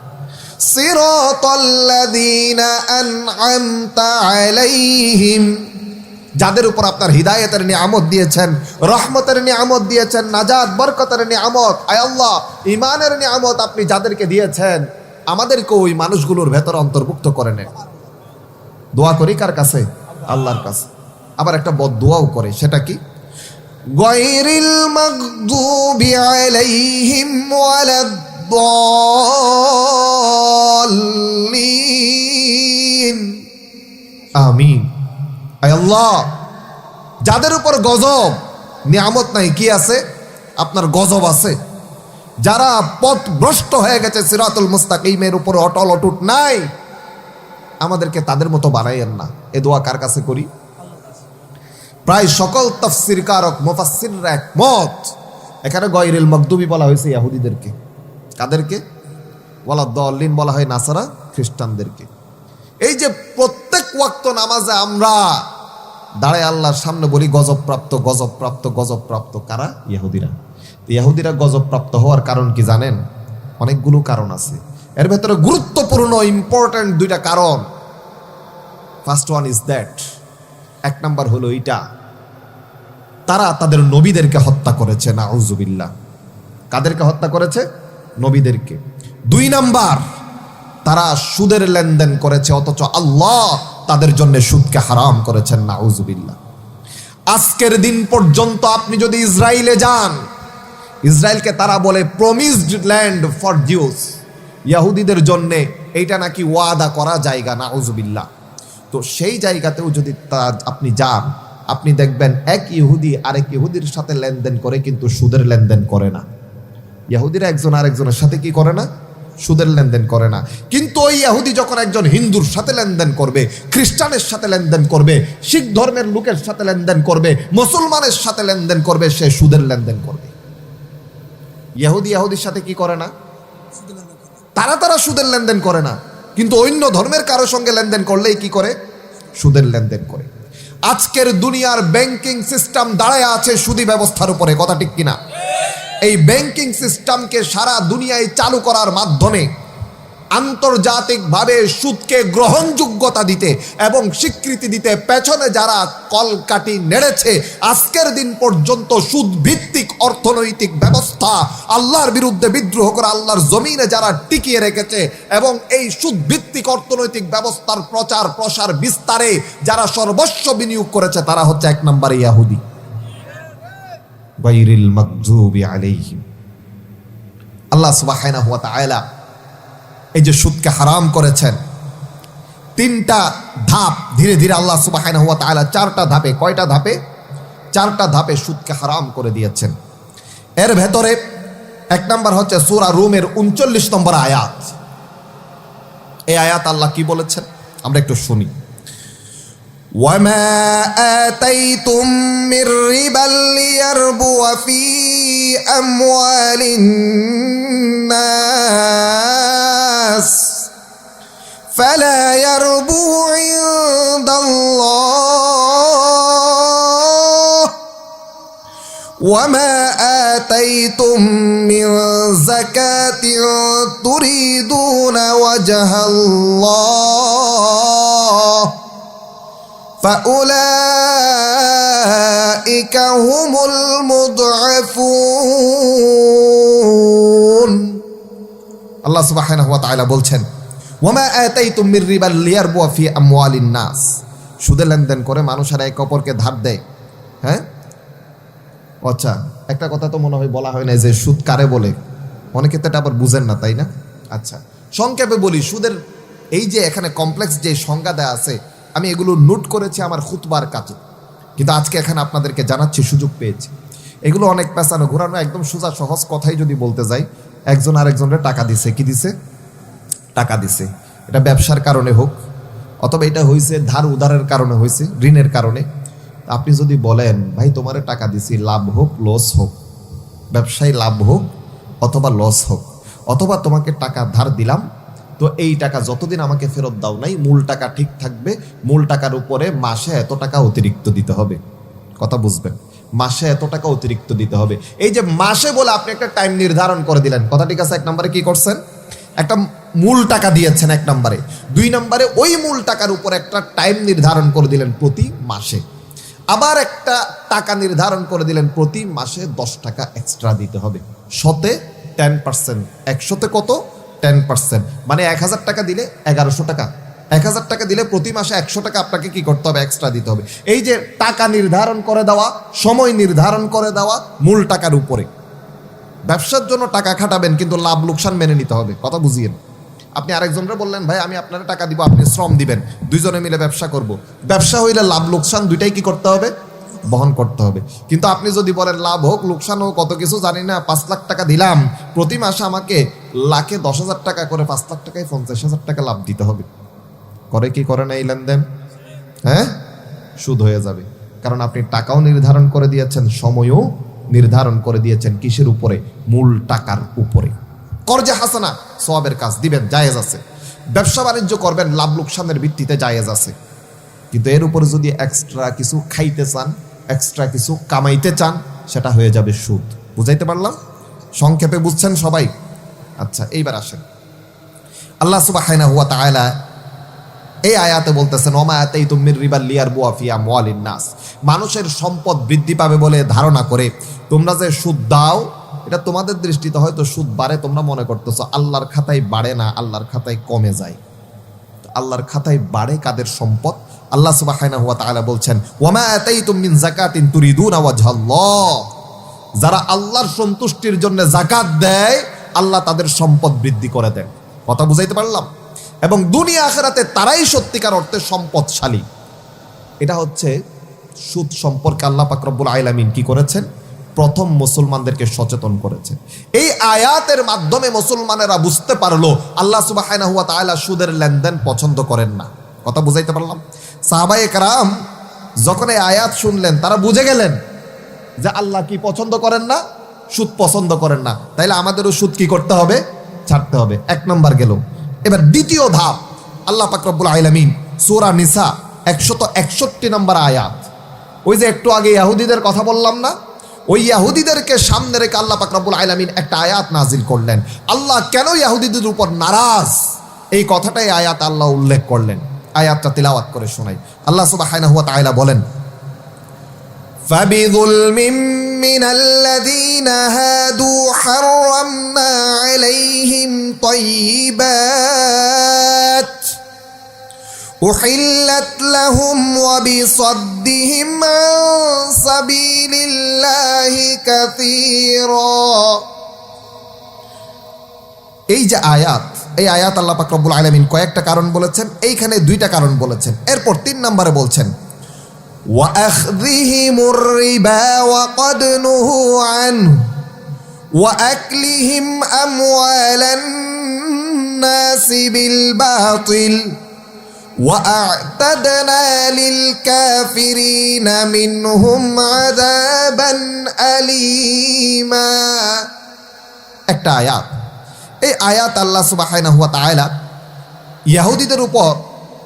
সিরাতাল্লাযীনা আন'আমতা আলাইহিম, যাদের উপর আপনার হিদায়াতের নিয়ামত দিয়েছেন, রহমতের নিয়ামত দিয়েছেন, নাজাত বরকতের নিয়ামত, আয় আল্লাহ ঈমানের নিয়ামত আপনি যাদেরকে দিয়েছেন, আমাদেরকে ওই মানুষগুলোর ভেতরে অন্তর্ভুক্ত করে নেন। দোয়া করি কার কাছে? আল্লাহর কাছে। আবার একটা বদদুয়াও করে, সেটা কি? গায়রিল মাগদুবি আলাইহিম ওয়ালাদ-দাল্লিন। আমিন। আয় আল্লাহ, যাদের উপর গজব, নিয়ামত নাই, কি আছে? আপনার গজব আছে। যারা পথ ভ্রষ্ট হয়ে গেছে, সিরাতুল মুস্তাকিমের উপর অটল অটুট নাই, আমাদেরকে তাদের মতো বানাইয়েন না। এ দোয়া কার কাছে করি? প্রায় সকল তাফসীর কারক মুফাসসিররা একমত। এখানে গায়রিল মাগদুবি বলা হয়েছে ইহুদিদেরকে। কাদেরকে? ওয়ালাদ-দাল্লিন বলা হয় নাসারা খ্রিস্টানদেরকে। এই যে প্রত্যেক ওয়াক্ত নামাজে আমরা দাঁড়ায় আল্লাহর সামনে বলি গজবপ্রাপ্ত, গজবপ্রাপ্ত, গজবপ্রাপ্ত, কারা? ইহুদিরা। ইহুদিরা গজবপ্রাপ্ত হওয়ার কারণ কি জানেন? অনেকগুলো কারণ আছে। এর ভেতরে গুরুত্বপূর্ণ ইম্পর্টেন্ট 2টা কারণ। First one is that, 1 number হলো এইটা, তারা তাদের নবীদেরকে হত্যা করেছে, নাউজুবিল্লাহ। কাদেরকে হত্যা করেছে? নবীদেরকে। 2 নাম্বার, তারা সুদের লেনদেন করেছে, অথচ আল্লাহ তাদের জন্য সুদকে হারাম করেছেন, নাউজুবিল্লাহ। আজকের দিন পর্যন্ত আপনি যদি ইসরায়েলে যান, ইসরায়েলকে তারা বলে প্রমিসড ল্যান্ড ফর জিউস, ইহুদিদের জন্য এইটা নাকি ওয়াদা করা জায়গা, নাউজুবিল্লাহ। তো সেই জায়গাতেও যদি আপনি যান, আপনি দেখবেন এক ইহুদি আরেক ইহুদির সাথে লেনদেন করে, কিন্তু সুদের লেনদেন করে না। ইহুদিরা একজন আরেকজনের সাথে কি করে না? সুদের লেনদেন করে না। কিন্তু ওই ইহুদি যখন একজন হিন্দুর সাথে লেনদেন করবে, খ্রিস্টানের সাথে লেনদেন করবে, শিখ ধর্মের লোকের সাথে লেনদেন করবে, মুসলমানের সাথে লেনদেন করবে, সে সুদের লেনদেন করবে। ইহুদির সাথে কি করে না? তারা সুদের লেনদেন করে না, কিন্তু অন্য ধর্মের কারো সঙ্গে লেনদেন করলেই কি করে? সুদের লেনদেন করে। আজকের দুনিয়ার ব্যাংকিং সিস্টেম দাঁড়ায় আছে সুদী ব্যবস্থার উপরে, কথা ঠিক কিনা? এই ব্যাংকিং সিস্টেমকে সারা দুনিয়ায় চালু করার মাধ্যমে আন্তর্জাতিকভাবে সুদকে গ্রহণযোগ্যতা দিতে এবং স্বীকৃতি দিতে পেছনে যারা কলকাঠি নেড়েছে, আজকের দিন পর্যন্ত সুদ ভিত্তিক অর্থনৈতিক ব্যবস্থা আল্লাহর বিরুদ্ধে বিদ্রোহ করে আল্লাহর জমিনে যারা টিকিয়ে রেখেছে এবং এই সুদ ভিত্তিক অর্থনৈতিক ব্যবস্থার প্রচার প্রসার বিস্তারে যারা সর্বস্ব বিনিয়োগ করেছে, তারা হচ্ছে 1 নম্বরে ইহুদি। গায়রিল মাগদুবি আলাইহিম। আল্লাহ সুবহানাহু ওয়া তাআলা এই যে সুদকে হারাম করেছেন, 3টা ধাপ, ধীরে ধীরে আল্লাহ সুবহানাহু ওয়া তাআলা 4টা ধাপে, কয়টা ধাপে? 4টা ধাপে সুদকে হারাম করে দিয়েছেন। এর ভেতরে 1 নাম্বার হচ্ছে সূরা রুমের 39 নম্বর আয়াত। এই আয়াত আল্লাহ কি বলেছেন আমরা একটু শুনি। وَمَا آتَيْتُم مِّن رِّبًا لِّيَرْبُوَ فِي أَمْوَالِ النَّاسِ فَلَا يَرْبُو وما آتيتم من زكاة تريدون وجه الله فأولئك هم المضعفون আল্লাহ সুবহানাহু ওয়া তাআলা বলছেন ওয়ামা আতাইতুম মির রিবা লিয়ারবু ফি আমওয়ালিন নাস, সুদে লেনদেন করে মানুষেরা এক অপরকে ধার দেয়। হ্যাঁ, আচ্ছা, একটা কথা তো মনে হয় বলা হয় না যে সুদ কারে বলে, অনেকে তো এটা আবার বুঝেন না, তাই না? আচ্ছা, সংক্ষেপে বলি, সুদের এই যে এখানে কমপ্লেক্স যে সংজ্ঞা দেয়া আছে, আমি এগুলো নোট করেছি আমার খুতবার কাছে, কিন্তু আজকে এখানে আপনাদেরকে জানাচ্ছি, সুযোগ পেয়েছি। এগুলো অনেক পেঁচানো ঘোরানো, একদম সোজা সহজ কথাই যদি বলতে যাই, একজন আরেকজনের টাকা দিছে, কি দিছে? টাকা দিছে। এটা ব্যবসার কারণে হোক, অথবা এটা হয়েছে ধার উধারের কারণে হয়েছে, ঋণের কারণে। আপনি যদি বলেন ভাই তোমারে টাকা দিছি, লাভ হোক লস হোক, ব্যবসায় লাভ হোক অথবা লস হোক, অথবা তোমাকে টাকা ধার দিলাম, তো এই টাকা যতদিন আমাকে ফেরত দাও নাই, মূল টাকা ঠিক থাকবে, মূল টাকার উপরে মাসে এত টাকা অতিরিক্ত দিতে হবে। কথা বুঝবেন, মাসে এত টাকা অতিরিক্ত দিতে হবে। এই যে মাসে বলে আপনি একটা টাইম নির্ধারণ করে দিলেন, কথা ঠিক আছে? এক নম্বরে কি করছেন? একটা মূল টাকা দিয়েছেন এক নম্বরে। দুই নম্বরে ওই মূল টাকার উপর একটা টাইম নির্ধারণ করে দিলেন প্রতি মাসে। আবার একটা টাকা নির্ধারণ করে দিলেন প্রতি মাসে 10 টাকা এক্সট্রা দিতে হবে, শতে 10%। 100তে কত? 10%, মানে 1000 টাকা দিলে 1100 টাকা। 1000 টাকা দিলে প্রতি মাসে 100 টাকা আপনাকে কি করতে হবে? এক্সট্রা দিতে হবে। এই যে টাকা নির্ধারণ করে দেওয়া, সময় নির্ধারণ করে দেওয়া মূল টাকার উপরে। ব্যবসার জন্য টাকা খাটাবেন, কিন্তু লাভ লোকসান মেনে নিতে হবে। কথা বুঝিয়েন। আপনি আরেকজনকে বললেন ভাই আমি আপনার টাকা দিব, আপনি শ্রম দিবেন, দুইজনে মিলে ব্যবসা করব। ব্যবসা হইলে লাভ লোকসান দুইটাই কি করতে হবে? বহন করতে হবে। কিন্তু আপনি যদি বলেন লাভ হোক লোকসান হোক কত কিছু জানি না, 5 লাখ টাকা দিলাম, প্রতি মাসে আমাকে লাখে 10,000 টাকা করে, 5 লাখ টাকায় 50,000 টাকা লাভ দিতে হবে, করে কি করে না এই লেনদেন? হ্যাঁ, সুদ হয়ে যাবে। কারণ আপনি টাকাও নির্ধারণ করে দিয়েছেন, সময়ও নির্ধারণ করে দিয়েছেন, কিসের উপরে? মূল টাকার উপরে। কর্জে হাসানা, সওয়াবের কাজ দিবেন, জায়েজ আছে। ব্যবসা বাণিজ্য করবেন, লাভ লোকসানের ভিত্তিতে জায়েজ আছে। কিন্তু এর উপরে যদি এক্সট্রা কিছু খাইতে চান, এক্সট্রা কিছু কামাইতে চান, সেটা হয়ে যাবে সুদ। বুঝাইতে পারলাম? সংক্ষেপে বুঝছেন সবাই? আচ্ছা, এইবার আসেন, আল্লাহ সুবহানাহু ওয়া তাআলা এই আয়াতে বলতেছেন ওমা আতাইতুম মির রিবা লিয়ারবু ফি আমওয়ালিন নাস, মানুষের সম্পদ বৃদ্ধি পাবে বলে ধারণা করে তোমরা যে সুদ দাও, এটা তোমাদের দৃষ্টিতে হয়তো সুদ বাড়ে, তোমরা মনে করতেছো, আল্লাহর খাতায় বাড়ে না, আল্লাহর খাতায় কমে যায়। আল্লাহর খাতায় বাড়ে কাদের সম্পদ? আল্লাহ সুবহানাহু ওয়া তাআলা বলছেন ওয়ামা আতাইতুম মিন যাকাতিন তুরিদুনা ওয়াজহাল্লাহ, যারা আল্লাহর সন্তুষ্টির জন্য যাকাত দেয়, আল্লাহ তাদের সম্পদ বৃদ্ধি করে দেন। কথা বুঝাইতে পারলাম? এবং দুনিয়া আখিরাতে তারাই সত্যিকার অর্থে সম্পদশালী। এটা হচ্ছে সুদ সম্পর্কে আল্লাহ পাক রব্বুল আলামিন কি করেছেন? প্রথম মুসলমানদেরকে সচেতন করেছেন। এই আয়াতের মাধ্যমে মুসলমানেরা বুঝতে পারলো আল্লাহ সুবহানাহু ওয়া তাআলা সুদের লেনদেন পছন্দ করেন না। কথা বুঝাইতে পারলাম? সাহাবায়ে কেরাম যখন এই আয়াত শুনলেন, তারা বুঝে গেলেন যে আল্লাহ কি পছন্দ করেন না? সুদ পছন্দ করেন না। তাইলে আমাদেরও সুদ কি করতে হবে? ছাড়তে হবে। এক নম্বর গেল। এবার দ্বিতীয় ধাপ, আল্লাহ পাক রব্বুল আলামিন সূরা নিসা 161 নম্বর আয়াত, ওই যে একটু আগে ইহুদিদের কথা বললাম না, ওই ইহুদিদেরকে সামনে রেখে আল্লাহ পাক রব্বুল আলামিন একটা আয়াত নাজিল করলেন। আল্লাহ কেন ইহুদিদের উপর নারাজ, এই কথাটাই আয়াত আল্লাহ উল্লেখ করলেন। আয়াতটা তিলাওয়াত করে শোনাই। আল্লাহ সুবহানাহু ওয়া তাআলা বলেন ফাবিযুলমিন মিনাল্লাযীনা হাদু হাররামনা আলাইহিম তাইয়্যিবাত উহিল্লাত লাহুম ওয়া বিসাদ্দিহিম আন সাবিলিল্লাহি কাসীরা। এই যে আয়াত, এই আয়াত আল্লাহ পাক রব্বুল আলামিন কয়েকটা কারণ বলেছেন, এইখানে 2টা কারণ বলেছেন। এরপর 3 নম্বরে বলছেন ওয়া আখযিহিমুর রিবা ওয়া ক্বাদ নুহু আনহু ওয়া আকলিহিম আমওয়ালান নাসি বিল বাতিল ওয়া আ'তাদনা লিল কাফিরিনা মিনহুম আযাবান আলীমা। একটা আয়াত, এই আয়াত আল্লাহ সুবহানাহু ওয়া তাআলা ইহুদিদের উপর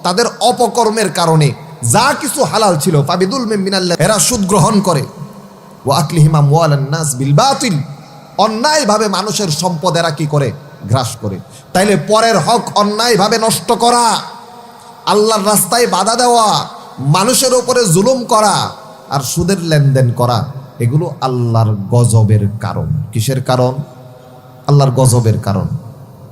তাদের অপকর্মের কারণে যা কিছু হালাল ছিল, ফাবিদুলমিন মিনাল্লাহ, এরা সুদ গ্রহণ করে, ওয়া আকলিহিম আমওয়ালান নাস বিল বাতিল, অন্যায়ভাবে মানুষের সম্পদ এরা কি করে? গ্রাস করে। তাইলে পরের হক অন্যায়ভাবে নষ্ট করা, আল্লাহর রাস্তায় বাধা দেওয়া, মানুষের উপরে জুলুম করা আর সুদের লেনদেন করা, এগুলো আল্লাহর গজবের কারণ। কিসের কারণ? আল্লাহর গজবের কারণ।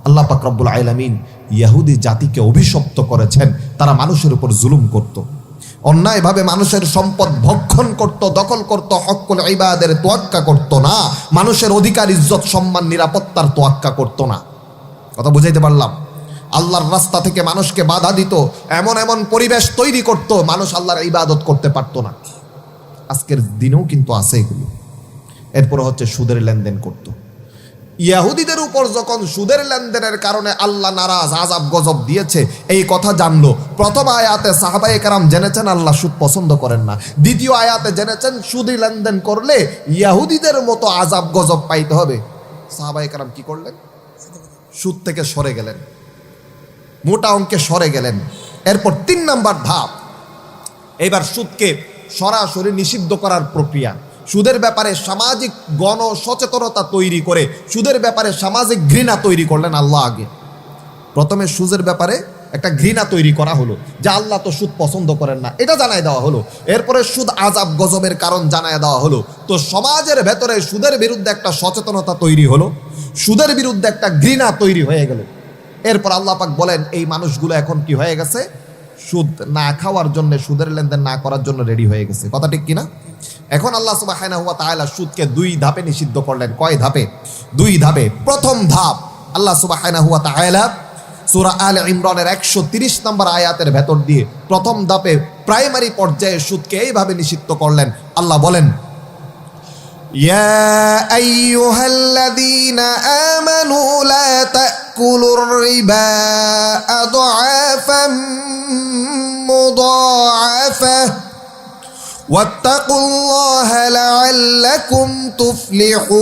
আল্লাহ পাক রব্বুল আলামিন ইহুদি জাতিকে অভিশপ্ত করেছেন, তারা মানুষের উপর জুলুম করত, অন্যায়ভাবে মানুষের সম্পদ ভক্ষণ করত, দখল করত, হক্কুল ইবাদের তোয়াক্কা করত না, মানুষের অধিকার, ইজ্জত, সম্মান, নিরাপত্তার তোয়াক্কা করত না। কথা বুঝাইতে পারলাম? আল্লাহর রাস্তা থেকে মানুষকে বাধা দিত, এমন এমন পরিবেশ তৈরি করত, মানুষ আল্লাহর ইবাদত করতে পারত না। আজকের দিনেও কিন্তু আছে এগুলো। এরপর হচ্ছে সুদের লেনদেন করত। ইহুদিদের উপর যখন সুদের লেনদেনের কারণে আল্লাহ নারাজ, আযাব গজব দিয়েছে, এই কথা জানলো। প্রথম আয়াতে সাহাবায়ে কেরাম জেনেছেন আল্লাহ সুদ পছন্দ করেন না। দ্বিতীয় আয়াতে জেনেছেন সুদী লেনদেন করলে ইহুদিদের মতো আযাব গজব পাইতে হবে। সাহাবায়ে কেরাম কি করলেন? সুদ থেকে সরে গেলেন, মোটা অঙ্কে সরে গেলেন। এরপর 3 নাম্বার ধাপ, এবার সুদকে সরাসরি নিষিদ্ধ করার প্রক্রিয়া। সুদের ব্যাপারে সামাজিক গণ সচেতনতা তৈরি করে সুদের ব্যাপারে সামাজিক ঘৃণা তৈরি করলেন আল্লাহ। আগে প্রথমে সুদের ব্যাপারে একটা ঘৃণা তৈরি করা হলো, যে আল্লাহ তো সুদ পছন্দ করেন না, এটা জানায় দেওয়া হলো। এরপরে সুদ আযাব গজবের কারণ জানায় দেওয়া হলো। তো সমাজের ভেতরে সুদের বিরুদ্ধে একটা সচেতনতা তৈরি হলো, সুদের বিরুদ্ধে একটা ঘৃণা তৈরি হয়ে গেল। এরপর আল্লাহ পাক বলেন এই মানুষগুলো এখন কি হয়ে গেছে? সুদ না খাওয়ার জন্য, সুদের লেনদেন না করার জন্য রেডি হয়ে গেছে। কথা ঠিক কিনা? এখন আল্লাহ সুবহানাহু ওয়া তাআলা সুদকে 2 ধাপে নিষিদ্ধ করলেন। কয় ধাপে? 2 ধাপে। প্রথম ধাপ, আল্লাহ সুবহানাহু ওয়া তাআলা সূরা আলে ইমরানের 130 নম্বর আয়াতের ভেতর দিয়ে প্রথম ধাপে প্রাইমারি পর্যায়ে সুদকে এইভাবে নিষিদ্ধ করলেন। আল্লাহ বলেন, ইয়া আইয়ুহাল্লাযীনা আমানু লা তাকুলুর রিবা আদআফাম মুদাআফা ওয়াত্তাকুল্লাহা লাআল্লাকুম তুফলিহুন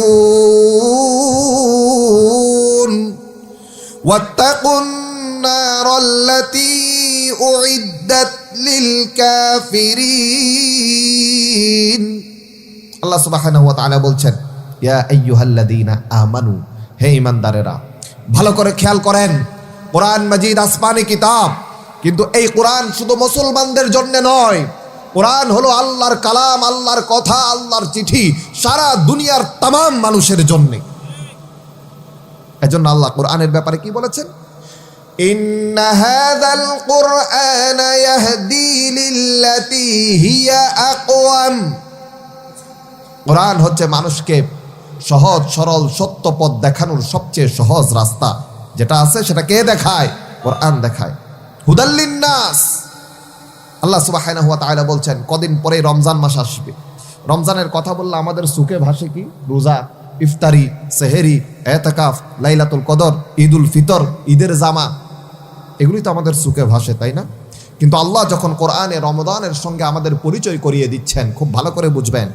ওয়াত্তাকুন নারাল্লাতী উইদ্দাত লিল কাফিরিন। আল্লাহ সুবহানাহু ওয়া তাআলা বলছেন, ইয়া আইয়ুহাল্লাযীনা আমানু, হে ঈমানদারেরা, ভালো করে খেয়াল করেন। কোরআন মাজিদ আসমানি কিতাব, কিন্তু এই কোরআন শুধু মুসলমানদের জন্য নয়। কোরআন হলো আল্লাহর কালাম, আল্লাহর কথা, আল্লাহর চিঠি, সারা দুনিয়ার তামাম মানুষের জন্য। এজন্য আল্লাহ কোরআনের ব্যাপারে কি বলেছেন? ইন্না হাযাল কুরআনা ইয়াহদি লিল্লাতী হিয়া আকওয়াম। কোরআন হচ্ছে মানুষকে সহজ সরল সত্য পথ দেখানোর সবচেয়ে সহজ রাস্তা। যেটা আছে সেটা কে দেখায়? কোরআন দেখায়। হুদাল লিন্নাস। আল্লাহ সুবহানাহু ওয়া তাআলা বলছেন, কদিন পরে রমজান মাস আসবে। রমজানের কথা বললে আমাদের সুখে ভাসে কি? রোজা, ইফতারি, সেহেরি, এতেকাফ, লাইলাতুল কদর, ঈদুল ফিতর, ঈদের জামা, এগুলি তো আমাদের সুখে ভাসে, তাই না? কিন্তু আল্লাহ যখন কোরআনে রমজানের সঙ্গে আমাদের পরিচয় করিয়ে দিচ্ছেন, খুব ভালো করে বুঝবেন,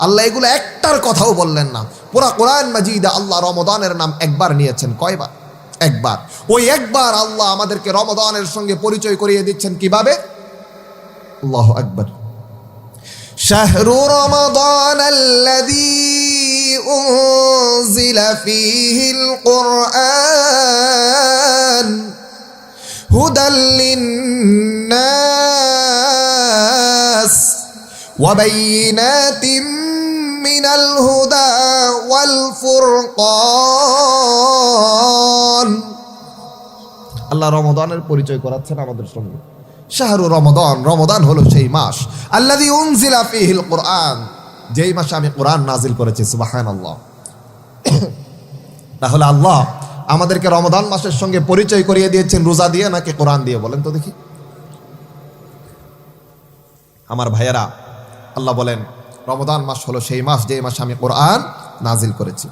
আল্লাহ এগুলো একটার কথাও বললেন না। পুরা কোরআন মাজিদে আল্লাহ রমজানের নাম একবার নিয়েছেন। কয়বার? একবার। ওই একবার আল্লাহ আমাদেরকে রমজানের সঙ্গে পরিচয় করিয়ে দিচ্ছেন কিভাবে? আল্লাহু আকবার। শাহরু রমাদানাল্লাযী উনজিলা ফীহিল কুরআন হুদাল লিন্নাস ওয়া বাইয়িনাতিম মিনাল হুদা ওয়াল ফুরকান। আল্লাহ রমাদানের পরিচয় করাচ্ছেন আমাদের সঙ্গে। শাহরু রমাদান, রমাদান হলো সেই মাস, আল্লাযী উনজিলা ফীহিল কুরআন, যেই মাসে আমি কোরআন নাজিল করেছি। সুবহানাল্লাহ। তাহলে আল্লাহ আমাদেরকে রমাদান মাসের সঙ্গে পরিচয় করিয়ে দিয়েছেন রোজা দিয়ে নাকি কোরআন দিয়ে? বলেন তো দেখি। আমার ভাইয়েরা, আল্লাহ বলেন রমাদান মাস হলো সেই মাস যে মাসে আমি কোরআন নাজিল করেছি।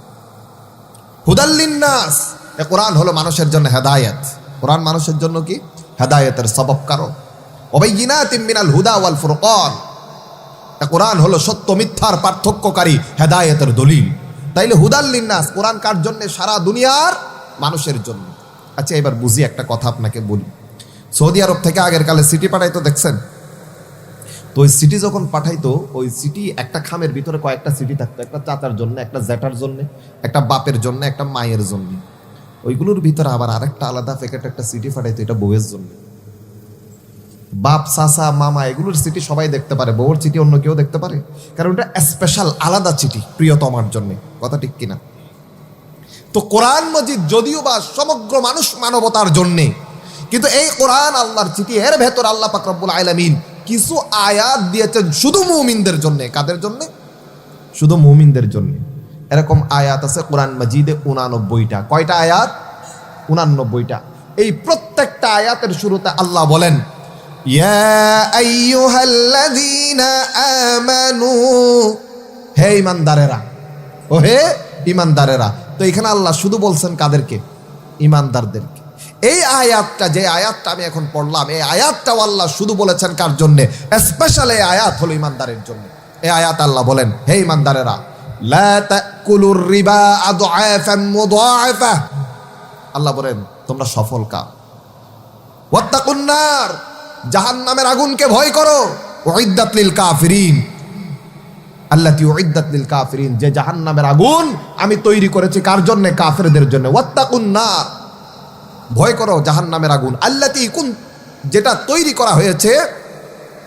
হুদাল লিন্নাস, এ কোরআন হলো মানুষের জন্য হেদায়েত। কোরআন মানুষের জন্য কি? হেদায়েতের সবব কারণ। ওয়াবাইয়িনাতিম মিনাল হুদা ওয়াল ফুরকান, এ কোরআন হলো সত্য মিথ্যার পার্থক্যকারী, হেদায়েতের দলিল। তাইলে হুদাল লিন্নাস, কোরআন কার জন্য? সারা দুনিয়ার মানুষের জন্য। আচ্ছা, এবার বুঝি একটা কথা আপনাকে বলি। সৌদি আরব থেকে আগের কালে সিটি পাঠাইতো, দেখছেন তো ওই সিটি যখন পাঠাইতো, ওই সিটি একটা খামের ভিতরে কয়েকটা সিটি থাকতো, একটা চাচার জন্য, একটা জ্যাঠার জন্য, একটা বাপের জন্য, একটা মায়ের জন্য। ওইগুলোর ভিতরে আবার আরেকটা আলাদা প্যাকেট একটা সিটি পাঠাইতো, এটা বউয়ের জন্য। বাপ, চাচা, মামা এগুলোর চিঠি সবাই দেখতে পারে, বউর চিঠি অন্য কেউ দেখতে পারে? কারণ এটা স্পেশাল আলাদা চিঠি প্রিয়তমার জন্য। কথা ঠিক কিনা? তো কোরআন মজিদ যদিও বা সমগ্র মানুষ মানবতার জন্যে, কিন্তু এই কোরআন আল্লাহর চিঠি, এর ভেতর আল্লাহ পাক রব্বুল আলামিন কিছু আয়াত দিয়েছেন শুধু মুমিনদের জন্য। কাদের জন্য? শুধু মুমিনদের জন্য। এরকম আয়াত আছে কোরআন মজিদে 89টা। কয়টা আয়াত? 89টা। এই প্রত্যেকটা আয়াতের শুরুতে আল্লাহ বলেন, ইয়া আইয়ুহাল্লাযীনা আমানু, হে ঈমানদারেরা, ও হে ঈমানদারেরা। তো এখানে আল্লাহ শুধু বলছেন কাদেরকে? ঈমানদারদেরকে। এই আয়াতটা, যে আয়াতটা আমি এখন পড়লাম, এই আয়াতটাও আল্লাহ শুধু বলেছেন কার জন্য? স্পেশাল এই আয়াত হলো ঈমানদারের জন্য। এই আয়াত আল্লাহ বলেন, হে ঈমানদারেরা, লা তাকুলুর রিবা আদআফান মুদাআফা। আল্লাহ বলেন তোমরা সফল কাম। ওয়াত্তাকুন নার, জাহান্নামের আগুনকে ভয় করো। উইদ্দাত লিল কাফিরিন, আল্লাতী উইদ্দাত লিল কাফিরিন, যে জাহান্নামের আগুন আমি তৈরি করেছি কার জন্য? কাফেরদের জন্য। ওয়াত্তাকুন নার, ভয় করো জাহান্নামের আগুন। আল্লাতী, কোন, যেটা তৈরি করা হয়েছে।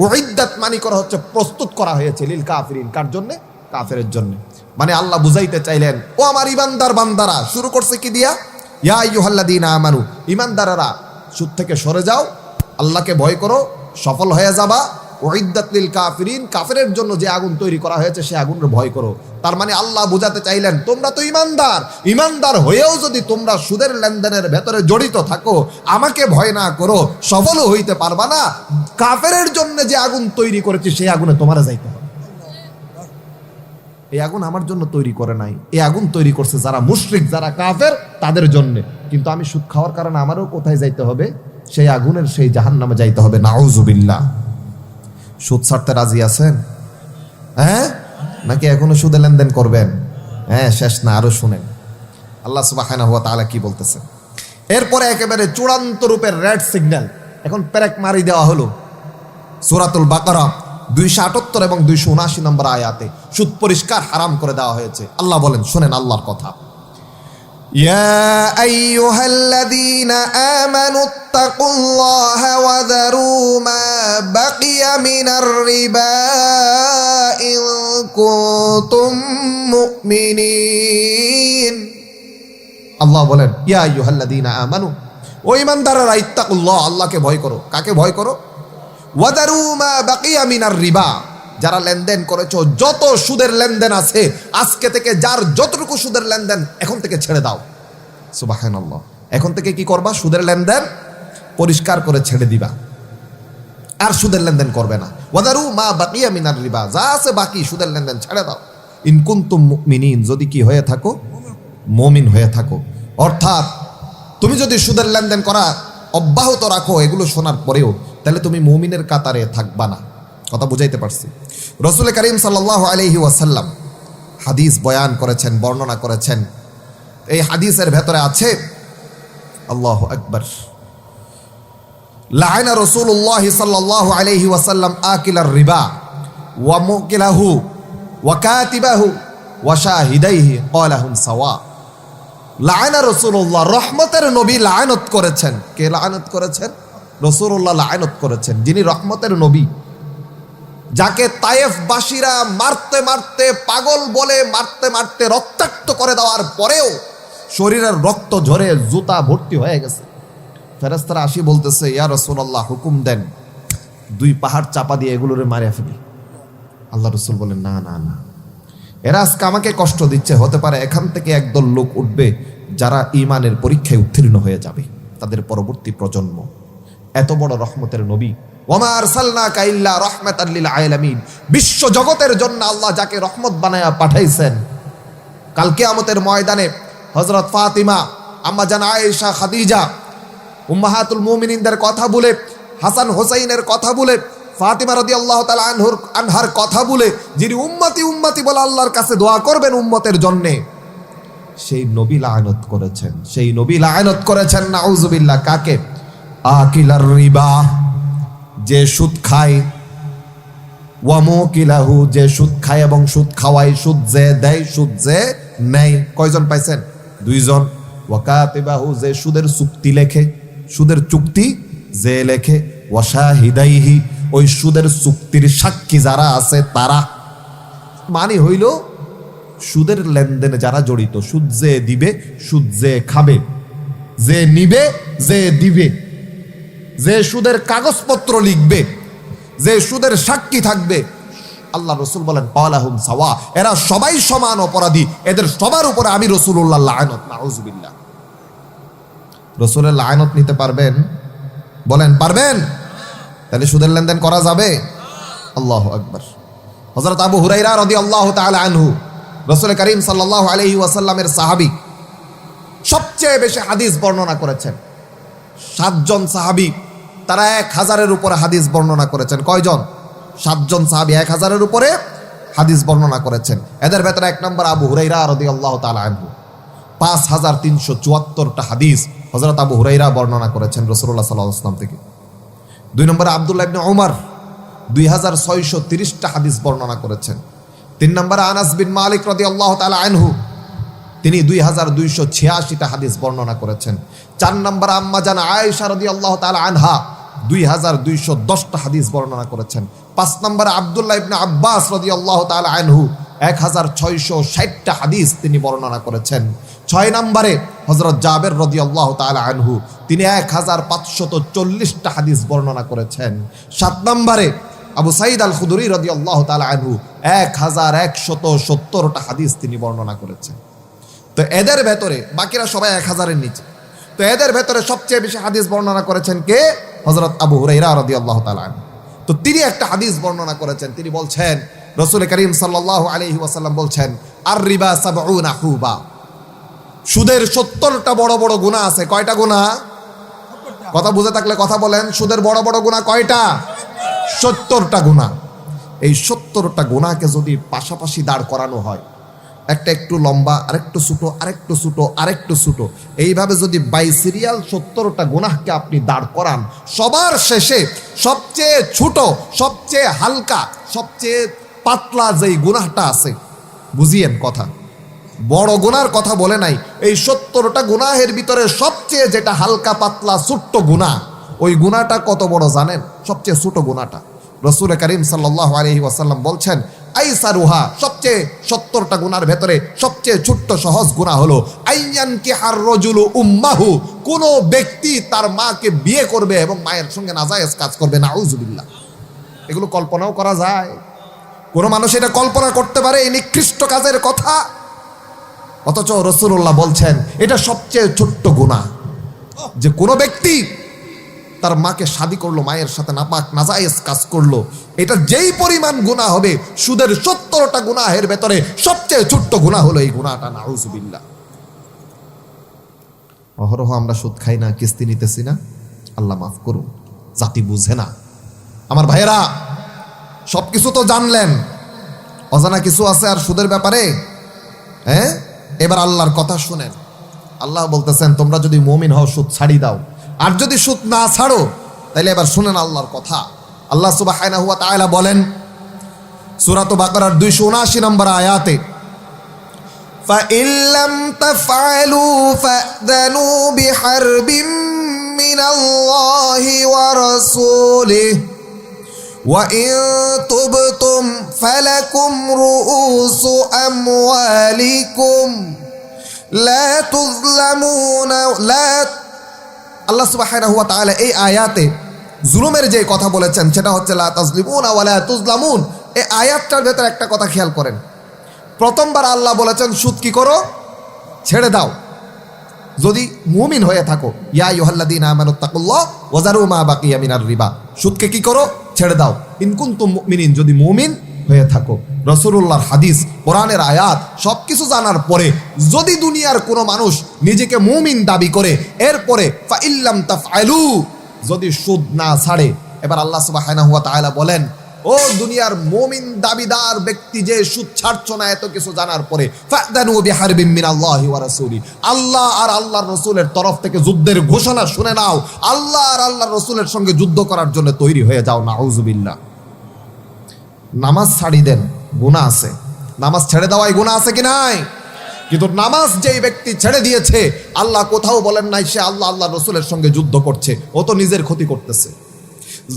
উইদ্দাত মানে করা হচ্ছে প্রস্তুত করা হয়েছে, লিল কাফিরিন, কার জন্য? কাফেরের জন্য। মানে আল্লাহ বুঝাইতে চাইলেন, ও আমার ইমানদার বান্দারা। শুরু করছে কি দিয়া? ইয়া আইয়ুহাল্লাযীনা আমানু, ইমানদারেরা সুদ থেকে সরে যাও, আল্লাহকে ভয় করো, সফল হয়ে যাবা। উইদ্দাত লিল কাফিরিন, কাফেরের জন্য যে আগুন তৈরি করা হয়েছে সে আগুনের ভয় করো। তার মানে আল্লাহ বুঝাতে চাইলেন, তোমরা তো ইমানদার, ইমানদার হয়েও যদি তোমরা সুদের লেনদেনের ভেতরে জড়িত থাকো, আমাকে ভয় না করো, সফলও হইতে পারবা না। কাফেরের জন্য যে আগুন তৈরি করেছি সেই আগুনে তোমারা যাইতে হবে। এই আগুন আমার জন্য তৈরি করে নাই, এই আগুন তৈরি করছে যারা মুশরিক, যারা কাফের, তাদের জন্য। কিন্তু আমি সুদ খাওয়ার কারণে আমারও কোথায় যাইতে হবে? সেই আগুনের, সেই জাহান্নামে যাইতে হবে। নাউজুবিল্লাহ। সুদ ছাড়তে রাজি আছেন? হ্যাঁ, নাকি এখনো সুদে লেনদেন করবেন? হ্যাঁ, শেষ না, আরো শুনেন আল্লাহ সুবহানাহু ওয়া তাআলা কি বলতেছেন। এরপরে একেবারে চূড়ান্ত রূপের রেড সিগন্যাল এখন পেরেক মারি দেওয়া হলো সূরাতুল বাকারা 278 এবং 279 নম্বর আয়াতে সুদ পরিষ্কার হারাম করে দেওয়া হয়েছে। আল্লাহ বলেন, শুনেন আল্লাহর কথা। ইয়া আইয়ুহাল্লাযীনা আমানু ইত্তাকুল্লাহা ওয়া যারু মা বাকিয়া মিনার রিবা ইন কুনতুম মুমিনিন। আল্লাহ বলেন, ইয়া আইয়ুহাল্লাযীনা আমানু, ও ঈমানদাররা, ইত্তাকুল্লাহ, আল্লাহকে ভয় করো। কাকে ভয় করো? ওয়া যারু মা বাকিয়া মিনার রিবা, যারা লেনদেন করেছো, যত সুদের লেনদেন আছে আজকে থেকে, যার যতটুকু সুদের লেনদেন এখন থেকে ছেড়ে দাও। সুবহানাল্লাহ। এখন থেকে কি করবা? সুদের লেনদেন পরিষ্কার করে ছেড়ে দিবা, আর সুদের লেনদেন করবে না। ওয়াদারু মা বাকিয়া মিনার রিবা, যা আছে বাকি সুদের লেনদেন ছেড়ে দাও। ইন কুনতুম মুমিনিন, যদি কি হয়ে থাকো? মুমিন হয়ে থাকো। অর্থাৎ তুমি যদি সুদের লেনদেন করা অব্যাহত রাখো এগুলো শোনার পরেও, তাহলে তুমি মুমিনের কাতারে থাকবা না। কথা বুঝাইতে পারছি? রাসূল করিম সাল্লাল্লাহু আলাইহি ওয়াসাল্লাম হাদিস বয়ান করেছেন, বর্ণনা করেছেন। এই হাদিসের ভেতরে আছে, আল্লাহু আকবার, লাআনা রাসূলুল্লাহ সাল্লাল্লাহু আলাইহি ওয়াসাল্লাম আকিলার রিবা ওয়া মুকিলাহু ওয়া কাতিবাহু ওয়া শাহিদাইহি ক্বালাহুম সাওয়া। লাআনা রাসূলুল্লাহ, রহমতের নবী লাআনত করেছেন। কে লাআনত করেছেন? রাসূলুল্লাহ লাআনত করেছেন, যিনি রহমতের নবী, যাকে তায়েফবাসীরা মারতে মারতে, পাগল বলে মারতে মারতে রক্তাক্ত করে দেওয়ার পরেও শরীরের রক্ত ঝরে জুতা ভর্তি হয়ে গেছে। ফেরেশতারা আসি বলতেছে, ইয়া রাসূলুল্লাহ, হুকুম দেন, 2 পাহাড় চাপা দিয়ে এগুলোরে মারিয়া ফেলি। আল্লাহ রাসূল বলেন, না না না, এরা আজকে আমাকে কষ্ট দিচ্ছে, হতে পারে এখান থেকে একদল লোক উঠবে যারা ঈমানের পরীক্ষায় উত্তীর্ণ হয়ে যাবে, তাদের পরবর্তী প্রজন্ম। এত বড় রহমতের নবী, ওয়ামা আরসালনাকা ইল্লা রাহমাতাল লিল আলামিন, বিশ্ব জগতের জন্য আল্লাহ যাকে রহমত বানায়া পাঠাইছেন। কাল কিয়ামতের ময়দানে হযরত ফাতিমা, আম্মা জান আয়েশা, খাদিজা, উম্মাহাতুল মুমিনিনদের কথা বলে, হাসান হোসাইনের কথা বলে, ফাতিমা রাদিয়াল্লাহু তাআলা আনহার কথা বলে, যিনি উম্মতি উম্মতি বলে আল্লাহর কাছে দোয়া করবেন উম্মতের জন্য, সেই নবী লাআনত করেছেন। সেই নবী লাআনত করেছেন, নাউজুবিল্লাহ। কাকে? আকিলার রিবা, যে সুদ খায়। ওয়া মুকিলাহু, যে সুদ খায় এবং সুদ খাওয়ায়, সুদ যে দেয় সুদ যে নেয়। কয়জন পাইছেন? দুইজন। ওয়া কাতিবাহু, যে সুদের চুক্তি লেখে, সুদের চুক্তি যে লেখে। ওয়া শাহিদাইহি, ওই সুদের চুক্তির সাক্ষী যারা আছে তারা। মানে হইল সুদের লেনদেনে যারা জড়িত, সুদ যে দিবে, সুদ যে খাবে, যে নিবে, যে দিবে, যে সুদের কাগজপত্র লিখবে, যে সুদের সাক্ষী থাকবে, আল্লাহ রসুল বলেন পালাহুম সাওয়া, এরা সবাই সমান অপরাধী, এদের সবার উপরে আমি রাসূলুল্লাহ লাআনত, নাউযুবিল্লাহ। রাসূলের লাআনত নিতে পারবেন? বলেন পারবেন? তাহলে সুদের লেনদেন করা যাবে? আল্লাহু আকবার। হযরত আবু হুরায়রা রাদিয়াল্লাহু তাআলা আনহু, রাসূল করিম সাল্লাল্লাহু আলাইহি ওয়াসাল্লামের সাহাবী, সবচেয়ে বেশি হাদিস বর্ণনা করেছেন। 7 জন সাহাবী, তারা 1000-এর উপরে হাদিস বর্ণনা করেছেন। কয়জন? 7 জন সাহাবী 1000-এর উপরে হাদিস বর্ণনা করেছেন। এদের ভেতরে 1 নম্বর আবু হুরায়রা রাদিয়াল্লাহু তাআলা আনহু, 5374টা হাদিস হযরত আবু হুরায়রা বর্ণনা করেছেন রাসূলুল্লাহ সাল্লাল্লাহু আলাইহি ওয়াসাল্লাম থেকে। 2 নম্বরে আব্দুল্লাহ ইবনে উমর 2630টা হাদিস বর্ণনা করেছেন। 3 নম্বরে আনাস বিন মালিক রাদিয়াল্লাহু তাআলা আনহু, তিনি 2286টা হাদিস বর্ণনা করেছেন। 4 নম্বর আম্মা জান আয়েশা রাদিয়াল্লাহু তাআলা আনহা 2210টা হাদিস বর্ণনা করেছেন। 5 নম্বরে আব্দুল্লাহ ইবনে আব্বাস রাদিয়াল্লাহু তাআলা আনহু 1660টা হাদিস তিনি বর্ণনা করেছেন। 6 নম্বরে হযরত জাবের রাদিয়াল্লাহু তাআলা আনহু, তিনি 1540টা হাদিস বর্ণনা করেছেন। 7 নম্বরে আবু সাঈদ আল খুদরি রাদিয়াল্লাহু তাআলা আনহু 1170টা হাদিস তিনি বর্ণনা করেছেন। তো এদের ভেতরে, বাকিরা সবাই 1000-এর নিচে, তো এদের ভেতরে সবচেয়ে বেশি হাদিস বর্ণনা করেছেন কে? হযরত আবু হুরায়রা রাদিয়াল্লাহু তাআলা আনহু। তো তিনি একটা হাদিস বর্ণনা করেছেন। তিনি বলছেন, রাসূল করিম সাল্লাল্লাহু আলাইহি ওয়াসাল্লাম বলছেন, আর রিবা 70 হুবা, সুদের 70টা বড় বড় গুনাহ আছে। কয়টা গুনাহ? কথা বুঝে থাকলে কথা বলেন। সুদের বড় বড় গুনাহ কয়টা? 70টা গুনাহ। এই 70টা গুনাহকে যদি পাশাপাশি দাঁড় করানো হয়, একটা একটু লম্বা, আরেকটু ছোট, আরেকটু ছোট, আরেকটু ছোট, এইভাবে যদি বাইসিরিয়াল 70টা গুনাহকে আপনি দাঁড় করান, সবার শেষে সবচেয়ে ছোট, সবচেয়ে হালকা, সবচেয়ে পাতলা যেই গুনাহটা আছে, বুঝিয়েন কথা, বড় গুনার কথা বলে নাই, এই 70টা গুনাহের ভিতরে সবচেয়ে যেটা হালকা পাতলা ছোট্ট গুনাহ, ওই গুনাহটা কত বড় জানেন? সবচেয়ে ছোট গুনাহটা রাসূল করিম সাল্লাল্লাহু আলাইহি ওয়াসাল্লাম বলছেন, আইসারুহা, সবচেয়ে 70টা গুনার ভেতরে সবচেয়ে ছোট্ট সহজ গুনাহ হলো আইয়ান কি আর রাজুলু উম্মাহু, কোন ব্যক্তি তার মাকে বিয়ে করবে এবং মায়ের সঙ্গে নাজায়েজ কাজ করবে। নাউযুবিল্লাহ। এগুলো কল্পনাও করা যায়? কোন মানুষ এটা কল্পনা করতে পারে এই নিকৃষ্ট কাজের কথা? অথচ রাসূলুল্লাহ বলছেন এটা সবচেয়ে ছোট্ট গুনাহ, যে কোনো ব্যক্তি তার মাকে শাদী করলো, মায়ের সাথে নাপাক নাজায়েজ কাজ করলো, এটা যেই পরিমাণ গুনাহ হবে, সুদের 70টা গুনাহের ভেতরে সবচেয়ে ছোট্ট গুনাহ হলো এই গুনাহটা। নাউযুবিল্লাহ। অহরহ আমরা সুদ খাই না, কিস্তি নিতেছি না, আল্লাহ মাফ করুন, জাতি বুঝে না। আমার ভাইয়েরা, সবকিছু তো জানলেন, অজানা কিছু আছে আর সুদের ব্যাপারে? হ্যাঁ, এবার আল্লাহর কথা শুনেন। আল্লাহ বলতেছেন, তোমরা যদি মুমিন হও সুদ ছাড়ি দাও, আর যদি সুদ না ছাড়ো, তাহলে এবার শুনেন আল্লাহর কথা। আল্লাহ সুবহানাহু ওয়া তাআলা বলেন সূরা বাকারার 279 নম্বর আয়াতে, فَإِن لَّمْ تَفْعَلُوا فَأْذَنُوا بِحَرْبٍ مِّنَ اللَّهِ وَرَسُولِهِ وَإِن تُبْتُمْ فَلَكُمْ رُءُوسُ أَمْوَالِكُمْ لَا تُظْلَمُونَ আল্লাহ সুবহানাহু ওয়া তাআলা এই আয়াতে জুলুমের যে কথা বলেছেন সেটা হচ্ছে লা তাজলিমুনা ওয়া লা তুজলামুন। এই আয়াতটার ভেতরে একটা কথা খেয়াল করেন। প্রথমবার আল্লাহ বলেছেন সুদ কি করো? ছেড়ে দাও, যদি মুমিন হয়ে থাকো। ইয়া আইয়ুহাল্লাযীনা আমানুত্তাকুল্লাহ ওয়া যারু মা বাকিয়া মিনার রিবা, সুদকে কি করো? ছেড়ে দাও। ইন কুনতুম মুমিনিন, যদি মুমিন হয়ে থাকো। রাসূলুল্লাহর হাদিস, কোরআনের আয়াত সবকিছু জানার পরে যদি দুনিয়ার কোনো মানুষ নিজেকে মুমিন দাবি করে, এরপরে ফা ইল্লাম তাফআলু, যদি সুদ না ছাড়ে, এবার আল্লাহ সুবহানাহু ওয়া তাআলা বলেন, ও দুনিয়ার মুমিন দাবিদার ব্যক্তি যে সুদ ছাড়ছো না, এত কিছু জানার পরে ফাদানু বিহারবিম মিনাল্লাহি ওয়া রাসূলি, আল্লাহ আর আল্লাহর রাসূলের তরফ থেকে যুদ্ধের ঘোষণা শুনে নাও। আল্লাহ আর আল্লাহর রাসূলের সঙ্গে যুদ্ধ করার জন্য তৈরি হয়ে যাও। নাউযুবিল্লাহ। নামাজ ছাড়ি দেন, গুনাহ আছে। নামাজ ছেড়ে দেওয়াই গুনাহ আছে কি নাই? কিন্তু নামাজ যেই ব্যক্তি ছেড়ে দিয়েছে, আল্লাহ কোথাও বলেন নাই সে আল্লাহ আল্লাহ রসুলের সঙ্গে যুদ্ধ করছে, ও তো নিজের ক্ষতি করতেছে।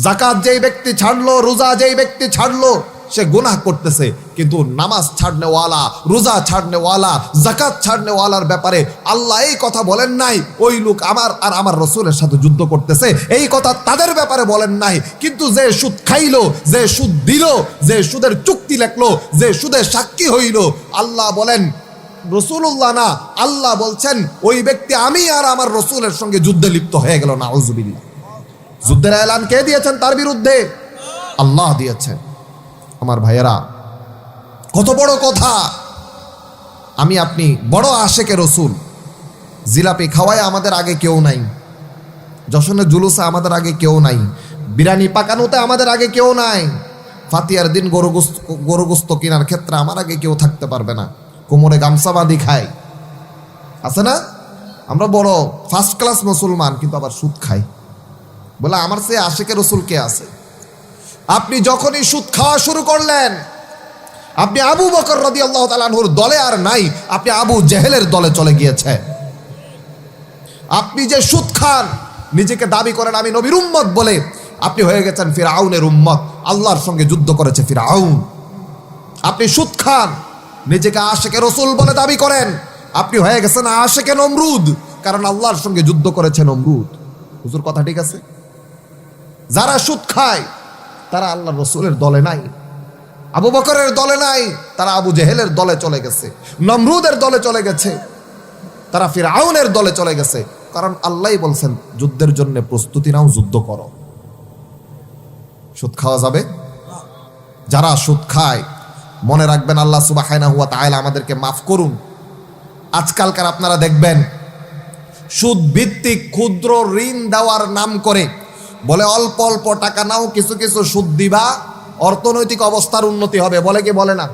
যাকাত যেই ব্যক্তি ছাড়লো, রোজা যেই ব্যক্তি ছাড়লো, সে গুনাহ করতেছে। কিন্তু নামাজ ছাড়নেওয়ালা, রোজা ছাড়নেওয়ালা, যাকাত ছাড়নেওয়ালার ব্যাপারে আল্লাহ এই কথা বলেন নাই ওই লোক আমার আর আমার রসুলের সাথে যুদ্ধ করতেছে, এই কথা তাদের ব্যাপারে বলেন নাই। কিন্তু যে সুদ খাইলো, যে সুদ দিল, যে সুদের চুক্তি লেখলো, যে সুদের সাক্ষী হইল, আল্লাহ বলেন, রসুল্লাহ না, আল্লাহ বলছেন ওই ব্যক্তি আমি আর আমার রসুলের সঙ্গে যুদ্ধে লিপ্ত হয়ে গেল। নাউজুবিল্লাহ। যুদ্ধের এলান কে দিয়েছেন তার বিরুদ্ধে? আল্লাহ দিয়েছেন। আমার ভাইয়েরা, কত বড় কথা! আমি আপনি বড় আশেকে রসুল। জিলাপি খাওয়ায় আমাদের আগে কেউ নাই, যশনের জুলুসে আমাদের আগে কেউ নাই, বিরিয়ানি পাকানোতে আমাদের আগে কেউ নাই, ফাতিয়ার দিন গরুগোস্ত কেনার ক্ষেত্রে আমার আগে কেউ থাকতে পারবে না। কোমরে গামছা বাঁধি খাই, আছে না? আমরা বড় ফার্স্ট ক্লাস মুসলমান, কিন্তু আবার সুদ খাই। বলে আমার সে আশেকে রসুল কে আছে? আপনি যখনই সুদ খাওয়া শুরু করলেন, আপনি আবু বকর রাদিয়াল্লাহু তাআলা আনহুর দলে আর নাই, আপনি আবু জেহেলের দলে চলে গিয়েছে। আপনি যে সুদ খান, নিজেকে দাবি করেন আমি নবীর উম্মত বলে, আপনি হয়ে গেছেন ফিরআউনের উম্মত। আল্লাহর সঙ্গে যুদ্ধ করেছে ফিরআউন। আপনি সুদ খান, নিজেকে আশেকে রসুল বলে দাবি করেন, আপনি হয়ে গেছেন আশেকে নমরুদ, কারণ আল্লাহর সঙ্গে যুদ্ধ করেছে নমরুদ। হুজুর কথা ঠিক আছে? যারা সুদ খায় তারা আল্লাহর রসুলের দলে নাই, আবু বকরের দলে নাই, তারা আবু জেহেলের দলে চলে গেছে, নমরুদের দলে চলে গেছে, তারা ফিরআউনের দলে চলে গেছে। কারণ আল্লাহই বলছেন যুদ্ধের জন্য প্রস্তুতি নাও, যুদ্ধ করো। সুদ খাওয়া যাবে? যারা সুদ খায় মনে রাখবেন আল্লাহ সুবহানাহু ওয়া তাআলা আমাদেরকে মাফ করুন। আজকালকার আপনারা দেখবেন সুদ ভিত্তিক ক্ষুদ্র ঋণ দেওয়ার নাম করে বলে অল্প অল্প টাকা নাও, কিছু কিছু সুদ দিবা, অর্থনৈতিক অবস্থার উন্নতি হবে। বলে কি বলে না?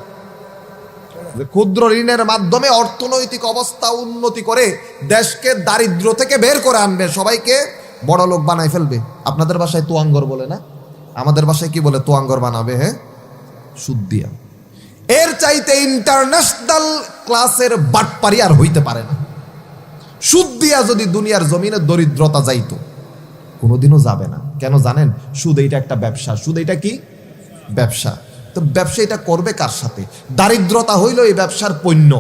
যে ক্ষুদ্র ঋণের মাধ্যমে অর্থনৈতিক অবস্থা উন্নতি করে দেশকে দারিদ্র থেকে বের করে আনবে, সবাইকে বড় লোক বানাই ফেলবে। আপনাদের ভাষায় তোয়াঙ্গর বলে না, আমাদের ভাষায় কি বলে? তোয়াঙ্গর বানাবে। হ্যাঁ, সুদ দিয়া। এর চাইতে ইন্টারন্যাশনাল ক্লাসের বাটপারি আর হইতে পারে না। সুদ দিয়া যদি দুনিয়ার জমিনে দরিদ্রতা যাইতো, কোনোদিনও যাবে না। কেন জানেন? সুদ এইটা একটা ব্যবসা। সুদ এইটা কি? ব্যবসা। তো ব্যবসা এটা করবে কার সাথে? দারিদ্রতা হইল এই ব্যবসার পণ্য।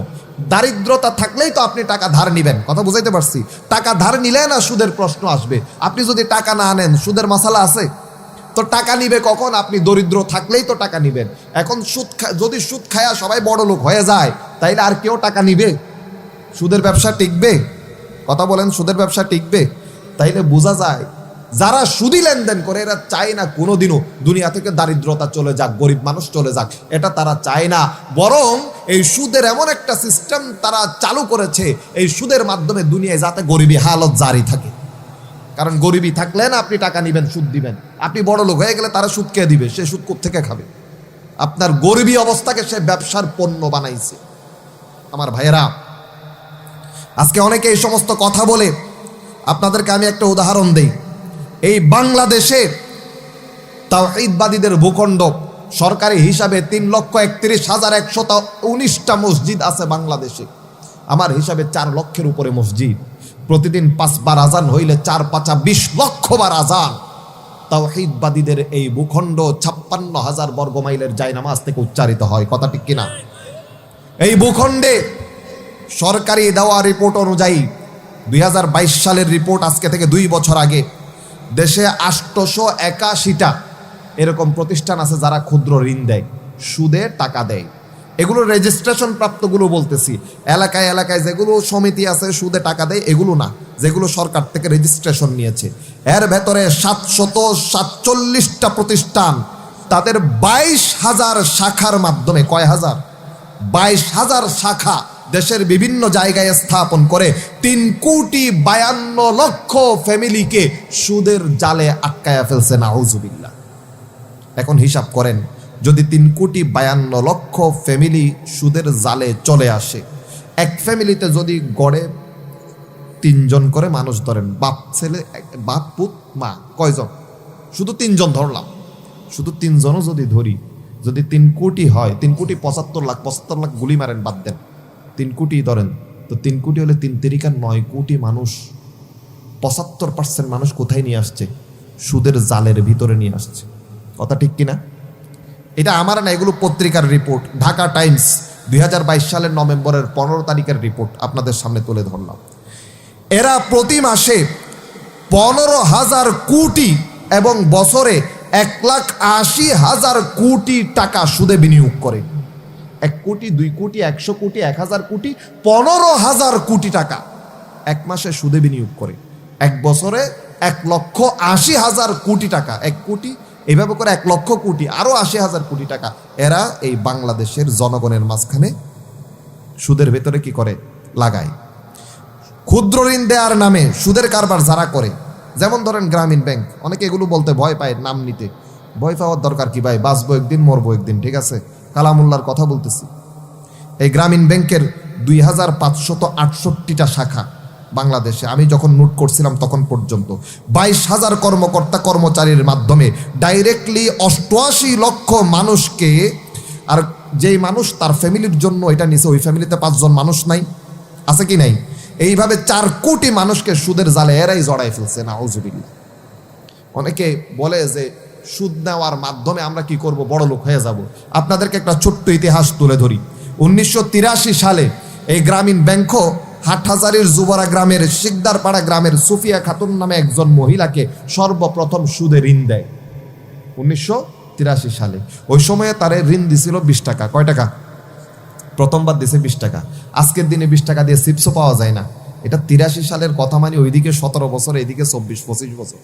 দারিদ্রতা থাকলেই তো আপনি টাকা ধার নিবেন। কথা বুঝাইতে পারছি? টাকা ধার নিলে না সুদের প্রশ্ন আসবে। আপনি যদি টাকা না আনেন, সুদের মশালা আছে তো টাকা নিবে কখন? আপনি দরিদ্র থাকলেই তো টাকা নিবেন। এখন যদি সুদ খায়া সবাই বড় লোক হয়ে যায়, তাইলে আর কেউ টাকা নিবে? সুদের ব্যবসা টিকবে? কথা বলেন, সুদের ব্যবসা টিকবে? তাইলে বোঝা যায় যারা সুদি লেনদেন করে এরা চায় না কোনোদিনও দুনিয়া থেকে দারিদ্রতা চলে যাক, গরিব মানুষ চলে যাক, এটা তারা চায় না। বরং এই সুদের এমন একটা সিস্টেম তারা চালু করেছে, এই সুদের মাধ্যমে দুনিয়ায় যাতে গরিবী হালত জারি থাকে। কারণ গরিবী থাকলে না আপনি টাকা নিবেন, সুদ দিবেন। আপনি বড় লোক হয়ে গেলে তারা সুদ কে দিবে? সে সুদ কোত্থেকে খাবে? আপনার গরিবী অবস্থাকে সে ব্যবসার পণ্য বানাইছে। আমার ভাইয়েরা, আজকে অনেকে এই সমস্ত কথা বলে। আপনাদেরকে আমি একটা উদাহরণ দেই। এই বাংলাদেশে তাওহীদবাদীদের ভূখণ্ড, সরকারি হিসাবে 3,31,119টা মসজিদ আছে বাংলাদেশে। আমার হিসাবে 4 লক্ষের উপরে মসজিদ। প্রতিদিন 5 বার আজান হইলে 4 5 20 লক্ষ বার আজান তাওহীদবাদীদের এই ভূখণ্ড 56,000 বর্গমাইলের জায়নামাজ থেকে উচ্চারিত হয়। কথা ঠিক কিনা? এই ভূখণ্ডে সরকারি দেওয়া রিপোর্ট অনুযায়ী 2022 সালের রিপোর্ট, আজকে থেকে 2 বছর আগে, দেশে 881টা এরকম প্রতিষ্ঠান আছে যারা ক্ষুদ্র ঋণ দেয়, সুদে টাকা দেয়। এগুলো রেজিস্ট্রেশন প্রাপ্তগুলো বলতেছি। এলাকায় এলাকায় যেগুলো সমিতি আছে সুদে টাকা দেয়, এগুলো না, যেগুলো সরকার থেকে রেজিস্ট্রেশন নিয়েছে। এর ভেতরে 747টা প্রতিষ্ঠান তাদের 22,000 শাখার মাধ্যমে, কয় হাজার? 22,000 শাখা দেশের বিভিন্ন জায়গায় স্থাপন করে 3,52,00,000 ফ্যামিলিকে সুদের জালে আটকায়া ফেলছে। নাউজুবিল্লাহ। এখন হিসাব করেন, যদি 3,52,00,000 ফ্যামিলি সুদের জালে চলে আসে, এক ফ্যামিলিতে যদি গড়ে 3 জন করে মানুষ ধরেন, বাপ ছেলে, পুত মা, কয়জন? শুধু 3 জন ধরলাম। শুধু 3 জনও যদি ধরি, যদি 3 কোটি হয়, 3,75,00,000 গুলি মারেন, বাদ দেন, 3 কোটি ধরেন, তো 3 কোটি হলে 3 তিরিকা 9 কোটি মানুষ, 75% মানুষ কোথায় নিয়ে আসছে? সুদের জালের ভিতরে নিয়ে আসছে। কথা ঠিক কিনা? এটা আমার না, এগুলো পত্রিকার রিপোর্ট। ঢাকা টাইমস 2022 সালের নভেম্বরের 15 তারিখের রিপোর্ট আপনাদের সামনে তুলে ধরলাম। এরা প্রতি মাসে 15,000 কোটি এবং বছরে 1,80,000 কোটি টাকা সুদে বিনিয়োগ করে। 1 কোটি, 2 কোটি, 100 কোটি, 1000 কোটি, 15,000 কোটি টাকা এক মাসে সুদে বিনিয়োগ করে। এক বছরে 1,80,000 কোটি টাকা, 1 কোটি এইভাবে করে 1 লক্ষ কোটি, আরো 80,000 কোটি টাকা এরা এই বাংলাদেশের জনগণের মাঝখানে সুদের ভেতরে কি করে? লাগায়। ক্ষুদ্র ঋণ দেওয়ার নামে সুদের কারবার যারা করে, যেমন ধরেন গ্রামীণ ব্যাংক, অনেকে এগুলো বলতে ভয় পায়, নাম নিতে। ভয় পাওয়ার দরকার কি ভাই? বাঁচবো একদিন, মরবো একদিন, ঠিক আছে? কালামুল্লার কথা বলতেছি। এই গ্রামীণ ব্যাংকের 2,568টা শাখা বাংলাদেশে, আমি যখন নোট করছিলাম তখন পর্যন্ত 22,000 কর্মকর্তা কর্মচারীর মাধ্যমে ডাইরেক্টলি 88 লক্ষ মানুষকে, আর যেই মানুষ তার ফ্যামিলির জন্য এটা নিছে, ওই ফ্যামিলিতে 5 জন মানুষ নাই, আছে কি নাই? এইভাবে 4 কোটি মানুষকে সুদের জালে এরাই জড়াই ফেলছে। নাউজুবিল্লাহ। অনেকে বলে যে সুদ নেওয়ার মাধ্যমে আমরা কি করব? বড় লোক হয়ে যাব। আপনাদেরকে একটা ছোট্ট ইতিহাস তুলে ধরি। 1983 সালে এই গ্রামীণ ব্যাংকও হাটহাজারীর জুবরা গ্রামের শিকদারপাড়া গ্রামের সুফিয়া খাতুন নামে একজন মহিলাকে সর্বপ্রথম সুদে ঋণ দেয় 1983 সালে। ওই সময়ে তারে ঋণ দিছিল 20 টাকা। কয় টাকা? প্রথমবার দিছে 20 টাকা। আজকের দিনে 20 টাকা দিয়ে চিপসও পাওয়া যায় না। এটা 83 সালের কথা, মানে ওইদিকে 17 বছর, এইদিকে 24-25 বছর।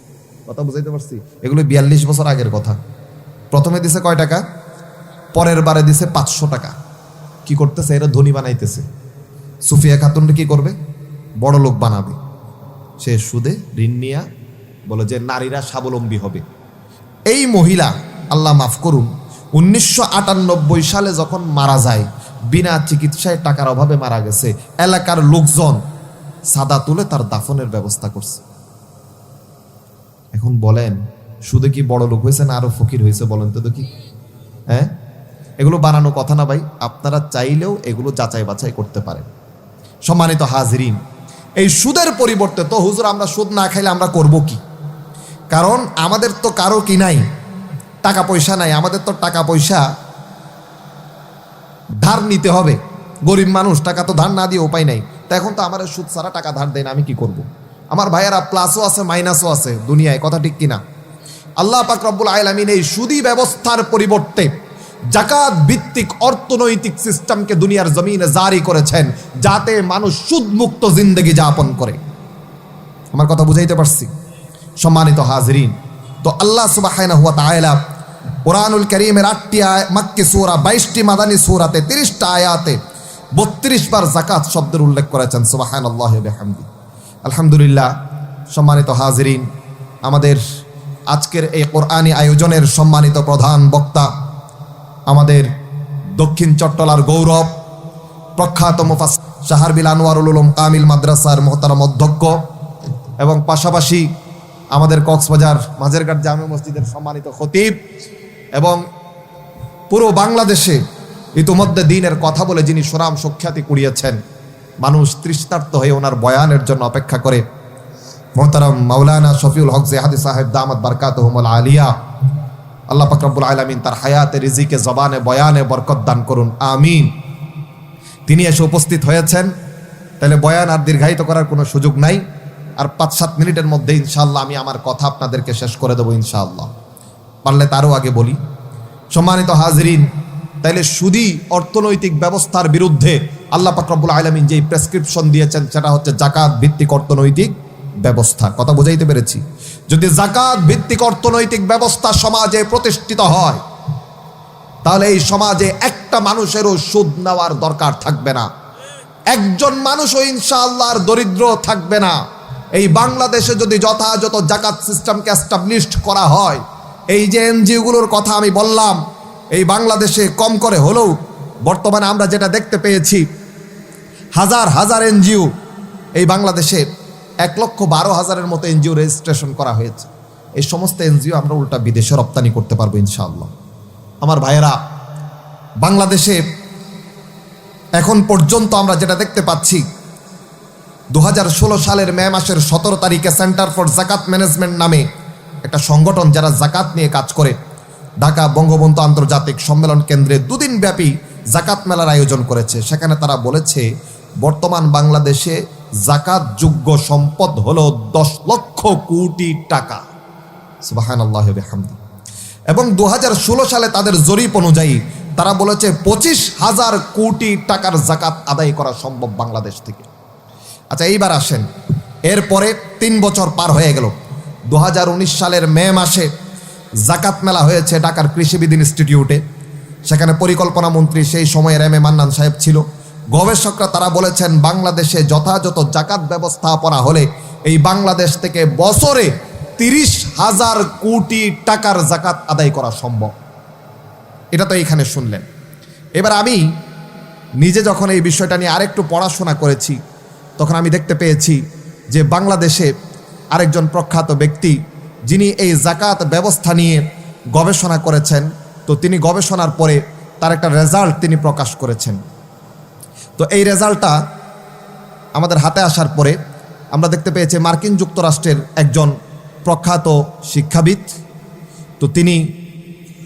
কথা বুঝাইতে পারছি? এগুলো 42 বছর আগের কথা। প্রথমে দিছে কয় টাকা? পরের বারে দিছে 500 টাকা। কি করতেছে? এরা ধনী বানাইতেছে। সুফিয়া খাতুনটা কি করবে? বড় লোক বানাবে। সে সুদে ঋণ নিয়া বলে যে নারীরা স্বাবলম্বী হবে। এই মহিলা, আল্লাহ মাফ করুন, 1998 সালে যখন মারা যায়, বিনা চিকিৎসায় টাকার অভাবে মারা গেছে, এলাকার লোকজন সাদা তুলে তার দাফনের ব্যবস্থা করছে। এখন বলেন, সুদে কি বড় লোক হয়েছে না আরো ফকির হয়েছে? বলেন তো দেখি। হ্যাঁ, এগুলো বানানো কথা না ভাই। আপনারা চাইলেও এগুলো যাচাই বাছাই করতে পারেন। সম্মানিত হাজিরিন, এই সুদের পরিবর্তে তো হুজুর আমরা সুদ না খাইলে আমরা করব কি? কারণ আমাদের তো কারো কি নাই, টাকা পয়সা নাই। আমাদের তো টাকা পয়সা ধার নিতে হবে। গরিব মানুষ, টাকা তো ধার না দিয়ে উপায় নাই। তা এখন তো আমার সুদ ছাড়া টাকা ধার দেয় না, আমি কি করব? আমার ভাইয়েরা, প্লাসও আছে মাইনাসও আছে দুনিয়ায়, কথা ঠিক কিনা? আল্লাহ পাক রব্বুল আলামিন এই সুদী ব্যবস্থার পরিবর্তে জাকাত ভিত্তিক অর্থনৈতিক সিস্টেমকে দুনিয়ার জমিনে জারি করেছেন, যাতে মানুষ সুদমুক্ত জিন্দেগি যাপন করে। আমার কথা বুঝাইতে পারছি? সম্মানিত হাজিরিন, তো আল্লাহ সুবহানাহু ওয়া তাআলা কুরআনুল কারীমের 8টি মাক্কি সূরা, 22টি মাদানী সূরাতে, 30টা আয়াতে 32 বার যাকাত শব্দের উল্লেখ করেছেন। সুবহানাল্লাহি ওয়া বিহামদিহি। আলহামদুলিল্লাহ। সম্মানিত হাজিরিন, আমাদের আজকের এই কোরআনী আয়োজনের সম্মানিত প্রধান বক্তা, আমাদের দক্ষিণ চট্টলার গৌরব, প্রখ্যাত মুফাসসির শাহরবিল আনোয়ারুল উলুম কামিল মাদ্রাসার মুহতারাম অধ্যক্ষ, এবং পাশাপাশি আমাদের কক্সবাজার মাঝেরঘাট জামে মসজিদের সম্মানিত খতিব, এবং পুরো বাংলাদেশে ইতিমধ্যে দ্বীনের কথা বলে যিনি সুনাম সুখ্যাতি কুড়িয়েছেন, মানুষ তৃষ্ণার্ত হয়ে ওনার বয়ানের জন্য অপেক্ষা করে, মুহতারাম মাওলানা শফিউল হক জিহাদি সাহেব দামাত বারকাতুহুমুল আলিয়া। আল্লাহ পাক রব্বুল আলামিন তার হায়াতে, রিজিকে, জবানে, বয়ানে বরকত দান করুন, আমিন। তিনি এসে উপস্থিত হয়েছেন। তাহলে বয়ান আর দীর্ঘায়িত করার কোনো সুযোগ নাই। আর 5-7 মিনিটের মধ্যে ইনশাআল্লাহ আমি আমার কথা আপনাদেরকে শেষ করে দেবো ইনশাআল্লাহ, পারলে তারও আগে বলি। সম্মানিত হাজিরিন, তাইলে সুদী অর্থনৈতিক ব্যবস্থার বিরুদ্ধে আল্লাহ পাক রব্বুল আলামিন যেই প্রেসক্রিপশন দিয়েছেন, সেটা হচ্ছে জাকাত ভিত্তিক অর্থনৈতিক ব্যবস্থা। কথা বুঝাইতে পেরেছি? যদি জাকাত ভিত্তিক অর্থনৈতিক ব্যবস্থা সমাজে প্রতিষ্ঠিত হয়, তাহলে এই সমাজে একটা মানুষেরও সুদ নেওয়ার দরকার থাকবে না, একজন মানুষও ইনশাআল্লাহ আর দরিদ্র থাকবে না। এই বাংলাদেশে যদি যথাযথ জাকাত সিস্টেমকে এস্টাবলিশড করা হয়, এই যে এনজিওগুলোর কথা আমি বললাম, এই বাংলাদেশে কম করে হলেও বর্তমানে আমরা যেটা দেখতে পেয়েছি, হাজার হাজার এনজিও এই বাংলাদেশে 1,12,000-এর মতো এনজিও রেজিস্ট্রেশন করা হয়েছে। এই সমস্ত এনজিও আমরা উল্টা বিদেশে রপ্তানি করতে পারবো ইনশাআল্লাহ। আমার ভাইয়েরা, বাংলাদেশে এখন পর্যন্ত আমরা যেটা দেখতে পাচ্ছি, 2016 সালের মে মাসের 17 তারিখে সেন্টার ফর জাকাত ম্যানেজমেন্ট নামে একটা সংগঠন যারা জাকাত নিয়ে কাজ করে ঢাকা বঙ্গবন্ধু আন্তর্জাতিক সম্মেলন কেন্দ্রে 2 দিন ব্যাপী জাকাত মেলার আয়োজন করেছে। সেখানে তারা বলেছে বর্তমান বাংলাদেশে জাকাত যোগ্য সম্পদ হলো 10 লক্ষ কোটি টাকা। সুবহানাল্লাহি ওয়া বিহামদিহি। এবং 2016 সালে তাদের জরিপ অনুযায়ী তারা বলেছে 25,000 কোটি টাকার জাকাত আদায় করা সম্ভব বাংলাদেশ থেকে। আচ্ছা, এইবার আসেন, এরপরে 3 বছর পার হয়ে গেল। 2019 সালের মে মাসে জাকাত মেলা হয়েছে ঢাকার কৃষিবিদ ইনস্টিটিউটে। সেখানে পরিকল্পনা মন্ত্রী সেই সময়ের এম এ মান্নান সাহেব ছিল। গবেষকরা তারা বলেছেন বাংলাদেশে যথাযথ জাকাত ব্যবস্থাপনা হলে এই বাংলাদেশ থেকে বছরে 30,000 কোটি টাকার জাকাত আদায় করা সম্ভব। এটা তো এইখানে শুনলেন। এবার আমি নিজে যখন এই বিষয়টা নিয়ে আরেকটু পড়াশোনা করেছি, তখন আমি দেখতে পেয়েছি যে বাংলাদেশে আরেকজন প্রখ্যাত ব্যক্তি যিনি এই জাকাত ব্যবস্থা নিয়ে গবেষণা করেছেন, তো তিনি গবেষণার পরে তার একটা রেজাল্ট তিনি প্রকাশ করেছেন। তো এই রেজাল্টটা আমাদের হাতে আসার পরে আমরা দেখতে পেয়েছি মার্কিন যুক্তরাষ্ট্রের একজন প্রখ্যাত শিক্ষাবিদ, তো তিনি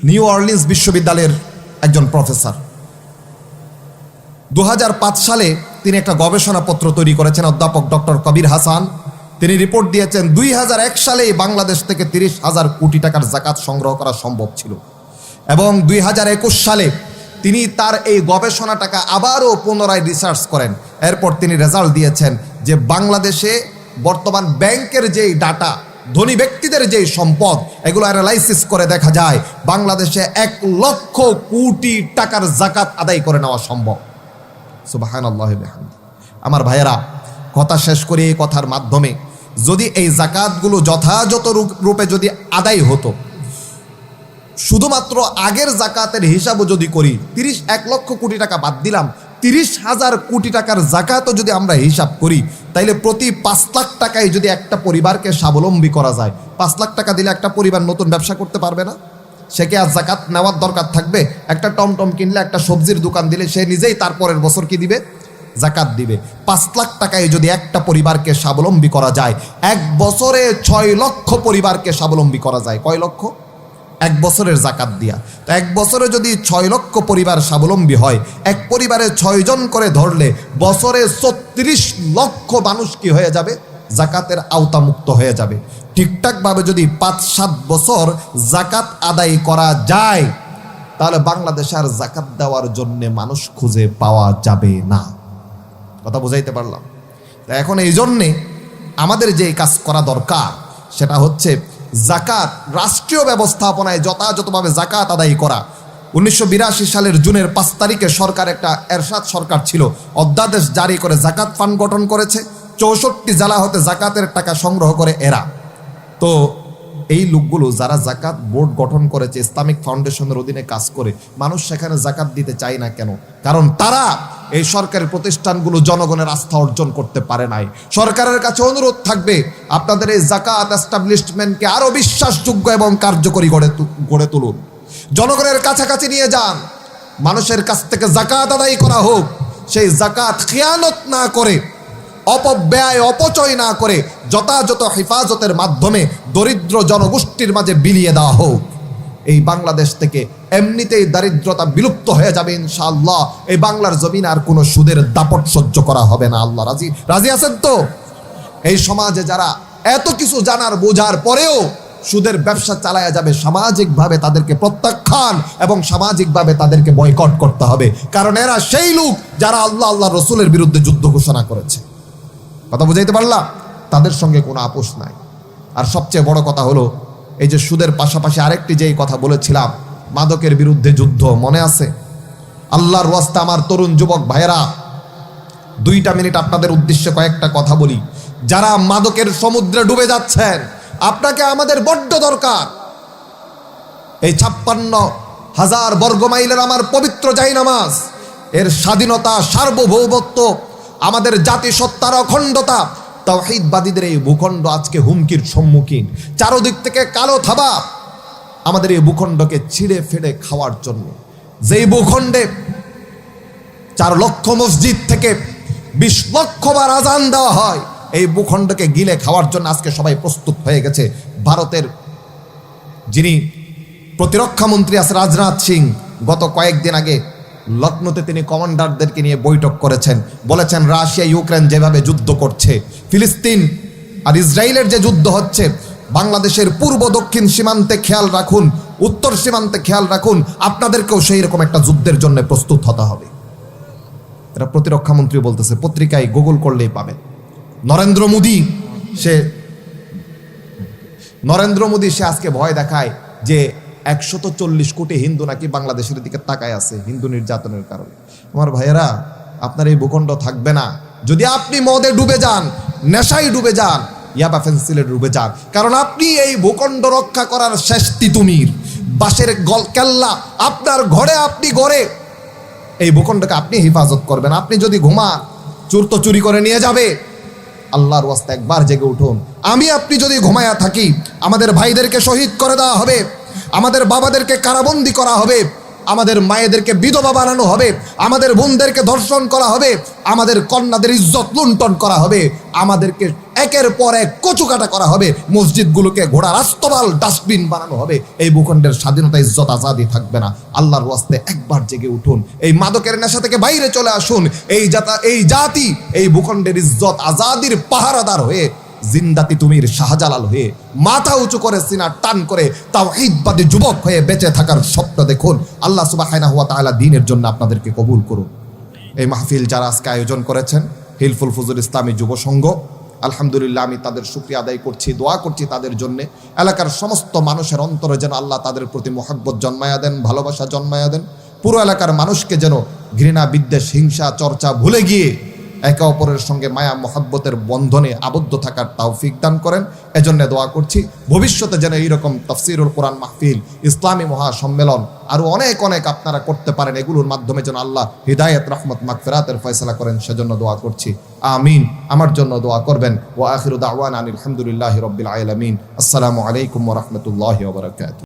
নিউ অর্লিন্স বিশ্ববিদ্যালয়ের একজন প্রফেসর। 2005 সালে তিনি একটা গবেষণাপত্র তৈরি করেছেন, অধ্যাপক ডক্টর কবির হাসান। তিনি রিপোর্ট দিয়েছেন 2001 সালে বাংলাদেশ থেকে 30,000 কোটি টাকার জাকাত সংগ্রহ করা সম্ভব ছিল। এবং 2021 সালে তিনি তার এই গবেষণাটাকে আবারও পুনরায় রিসার্চ করেন। এরপর তিনি রেজাল্ট দিয়েছেন যে বাংলাদেশে বর্তমান ব্যাংকের যেই ডাটা, ধনী ব্যক্তিদের যেই সম্পদ, এগুলো অ্যানালাইসিস করে দেখা যায় বাংলাদেশে 1 লক্ষ কোটি টাকার জাকাত আদায় করে নেওয়া সম্ভব। সুবহানাল্লাহি ওয়া বিহামদিহি। আমার ভাইয়েরা, কথা শেষ করে এই কথার মাধ্যমে যদি এই জাকাতগুলো যথাযথ রূপে যদি আদায় হতো, শুধুমাত্র আগের জাকাতের হিসাবও যদি করি, 1 লক্ষ কোটি টাকা বাদ দিলাম, 30,000 কোটি টাকার জাকাতও যদি আমরা হিসাব করি, তাইলে প্রতি 5 লাখ টাকায় যদি একটা পরিবারকে স্বাবলম্বী করা যায়, 5 লাখ টাকা দিলে একটা পরিবার নতুন ব্যবসা করতে পারবে না? সে কি আর জাকাত নেওয়ার দরকার থাকবে? একটা টমটম কিনলে, একটা সবজির দোকান দিলে সে নিজেই তার পরের বছর কি দিবে? জাকাত দিবে। 5 লাখ টাকায় যদি একটা পরিবারকে স্বাবলম্বী করা যায়, 1 বছরে 6 লক্ষ পরিবারকে স্বাবলম্বী করা যায়। কয় লক্ষ? 1 বছরের জাকাত দিয়া। তো 1 বছরে যদি 6 লক্ষ পরিবার স্বাবলম্বী হয়, এক পরিবারে 6 জন করে ধরলে বছরে 36 লক্ষ মানুষ কি হয়ে যাবে? জাকাতের আওতামুক্ত হয়ে যাবে। ঠিকঠাকভাবে যদি 5-7 বছর জাকাত আদায় করা যায়, তাহলে বাংলাদেশে আর জাকাত দেওয়ার জন্য মানুষ খুঁজে পাওয়া যাবে না। কথা বুঝাইতে পারলাম? তা এখন এই জন্যে আমাদের যে কাজ করা দরকার সেটা হচ্ছে জাকাত রাষ্ট্রীয় ব্যবস্থাপনায় যথাযথভাবে জাকাত আদায় করা। 1982 সালের জুনের 5 তারিখে সরকার, একটা এরশাদ সরকার ছিল, অধ্যাদেশ জারি করে জাকাত ফান্ড গঠন করেছে। 64 জেলা হতে জাকাতের টাকা সংগ্রহ করে এরা। তো এই লোকগুলো যারা জাকাত বোর্ড গঠন করেছে, ইসলামিক ফাউন্ডেশনের অধীনে কাজ করে, মানুষ সেখানে জাকাত দিতে চায় না কেন? কারণ তারা এই সরকারি প্রতিষ্ঠানগুলো জনগণের আস্থা অর্জন করতে পারে নাই। সরকারের কাছে অনুরোধ থাকবে, আপনাদের এই জাকাত এস্টাবলিশমেন্টকে আরো বিশ্বাসযোগ্য এবং কার্যকরী গড়ে তুলুন, জনগণের কাছাকাছি নিয়ে যান, মানুষের কাছ থেকে জাকাত আদায় করা হোক। সেই জাকাত খেয়ানত না করে, অপব্যয় অপচয় না করে যথাযথ হেফাজতের মাধ্যমে দরিদ্র জনগোষ্ঠীর মাঝে বিলিয়ে দেওয়া হোক। এই বাংলাদেশ থেকে এমনিতেই দারিদ্রতা বিলুপ্ত হয়ে যাবে ইনশাআল্লাহ। এই বাংলার জমিন আর কোনো সুদের দাপট সহ্য করা হবে না। আল্লাহ রাজি আছেন তো? এই সমাজে যারা এত কিছু জানার বোঝার পরেও সুদের ব্যবসা চালায়া যাবে, সামাজিকভাবে তাদেরকে প্রত্যাখ্যান এবং সামাজিকভাবে তাদেরকে বয়কট করতে হবে। কারণ এরা সেই লোক যারা আল্লাহ রসুলের বিরুদ্ধে যুদ্ধ ঘোষণা করেছে। কথা বুঝাইতে পারলাম? তাদের সঙ্গে কোনো আপোষ নাই। আর সবচেয়ে বড় কথা হলো, এই যে সুদের পাশাপাশি আরেকটি যেই কথা বলেছিলাম, মাদকের বিরুদ্ধে যুদ্ধ, মনে আছে? আল্লাহর ওয়াস্তে আমার তরুণ যুবক ভাইয়েরা, 2 মিনিট আপনাদের উদ্দেশ্যে কয়েকটা কথা বলি। যারা মাদকের সমুদ্রে ডুবে যাচ্ছেন, আপনাকে আমাদের বড্ড দরকার। এই 56,000 বর্গমাইলের আমার পবিত্র জায়নামাজ, এর স্বাধীনতা, সার্বভৌমত্ব, আমাদের জাতিসত্তার অখণ্ডতা, তাওহীদবাদীদের এই ভূখণ্ড আজকে হুমকির সম্মুখীন। চারদিক থেকে কালো থাবা, আমাদের এই ভূখণ্ডকে ছিঁড়ে ফেড়ে খাওয়ার জন্য। যেই ভূখণ্ডে 4 লক্ষ মসজিদ থেকে 20 লক্ষ বার আজান দেওয়া হয়, এই ভূখণ্ডকে গিলে খাওয়ার জন্য আজকে সবাই প্রস্তুত হয়ে গেছে। ভারতের যিনি প্রতিরক্ষা মন্ত্রী আছে রাজনাথ সিং, গত কয়েকদিন আগে লখনৌতে তিনি কমান্ডারদেরকে নিয়ে বৈঠক করেছেন। বলেছেন রাশিয়া ইউক্রেন যেভাবে যুদ্ধ করছে, ফিলিস্তিন আর ইসরায়েলের যে যুদ্ধ হচ্ছে, বাংলাদেশের পূর্ব দক্ষিণ সীমান্তে খেয়াল রাখুন, উত্তর সীমান্তে খেয়াল রাখুন, আপনাদেরকেও সেই রকম একটা যুদ্ধের জন্য প্রস্তুত হতে হবে। এটা প্রতিরক্ষা মন্ত্রী বলতেছে, পত্রিকায় গুগল করলেই পাবেন। নরেন্দ্র মোদী সে আজকে ভয় দেখায় যে 140 কোটি হিন্দু নাকি বাংলাদেশের দিকে তাকায় আছে হিন্দু নির্যাতনের কারণে। আমার ভাইয়েরা, আপনার এই ভূখণ্ড থাকবে না যদি আপনি মদে ডুবে যান, নেশায় ডুবে যান, ইয়াবা ফেন্সিলে ডুবে যান। কারণ আপনি এই ভূখণ্ড রক্ষা করার শেষ তিতুমির। বাঁশের কেল্লা আপনার ঘরে, আপনি গড়ে এই ভূখণ্ডকে আপনি হেফাজত করবেন। আপনি যদি ঘুমান, চোর তো চুরি করে নিয়ে যাবে। আল্লাহর ওয়াস্তে একবার জেগে উঠুন। আপনি যদি ঘুমায়া থাকি, আমাদের ভাইদেরকে শহীদ করে দেওয়া হবে, আমাদের বাবাদেরকে কারাবন্দী করা হবে, আমাদের মায়েদেরকে বিধবা বানানো হবে, আমাদের বোনদেরকে ধর্ষণ করা হবে, আমাদের কন্যাদের ইজ্জত লুণ্ঠন করা হবে, আমাদেরকে একের পর এক কচুকাটা করা হবে, মসজিদগুলোকে ঘোড়ার আস্তবাল ডাস্টবিন বানানো হবে। এই ভূখণ্ডের স্বাধীনতা, ইজ্জত, আজাদি থাকবে না। আল্লাহর ওয়াস্তে একবার জেগে উঠুন। এই মাদকের নেশা থেকে বাইরে চলে আসুন। এই জাতি এই ভূখণ্ডের ইজ্জত আজাদির পাহারাদার হয়ে, জিন্দাতি তুমির শাহজালাল হয়ে, মাথা উঁচু করে সিনা টান করে তাওহীদবাদী যুবক হয়ে বেঁচে থাকার স্বপ্ন দেখুন। আল্লাহ সুবহানাহু ওয়া তাআলা দ্বীনের জন্য আপনাদেরকে কবুল করুন। এই মাহফিল যারা আজকে আয়োজন করেছেন, হিলফুল ফুজুল ইসলামী যুব সংঘ, আলহামদুলিল্লাহ আমি তাদের শুকরিয়া আদায় করছি, দোয়া করছি তাদের জন্য। এলাকার সমস্ত মানুষের অন্তরে যেন আল্লাহ তাদের প্রতি মোহাব্বত জন্মায়া দেন, ভালোবাসা জন্মায়া দেন। পুরো এলাকার মানুষকে যেন ঘৃণা, বিদ্বেষ, হিংসা, চর্চা ভুলে গিয়ে একে অপরের সঙ্গে মায়া মহাব্বতের বন্ধনে আবদ্ধ থাকার তৌফিক দান করেন। এজন্য দোয়া করছি ভবিষ্যতে যেন এইরকম তাফসীরুল কোরআন মাহফিল, ইসলামী মহাসম্মেলন আরো অনেক অনেক আপনারা করতে পারেন। এগুলোর মাধ্যমে যেন আল্লাহ হিদায়াত, রহমত, মাগফিরাতের ফয়সালা করেন, সেজন্য দোয়া করছি। আমিন। আমার জন্য দোয়া করবেন। ওয়া আখিরু দাওয়ানা আলহামদুলিল্লাহি রাব্বিল আলামিন। আসসালামু আলাইকুম ওয়া রাহমাতুল্লাহি ওয়া বারাকাতুহু।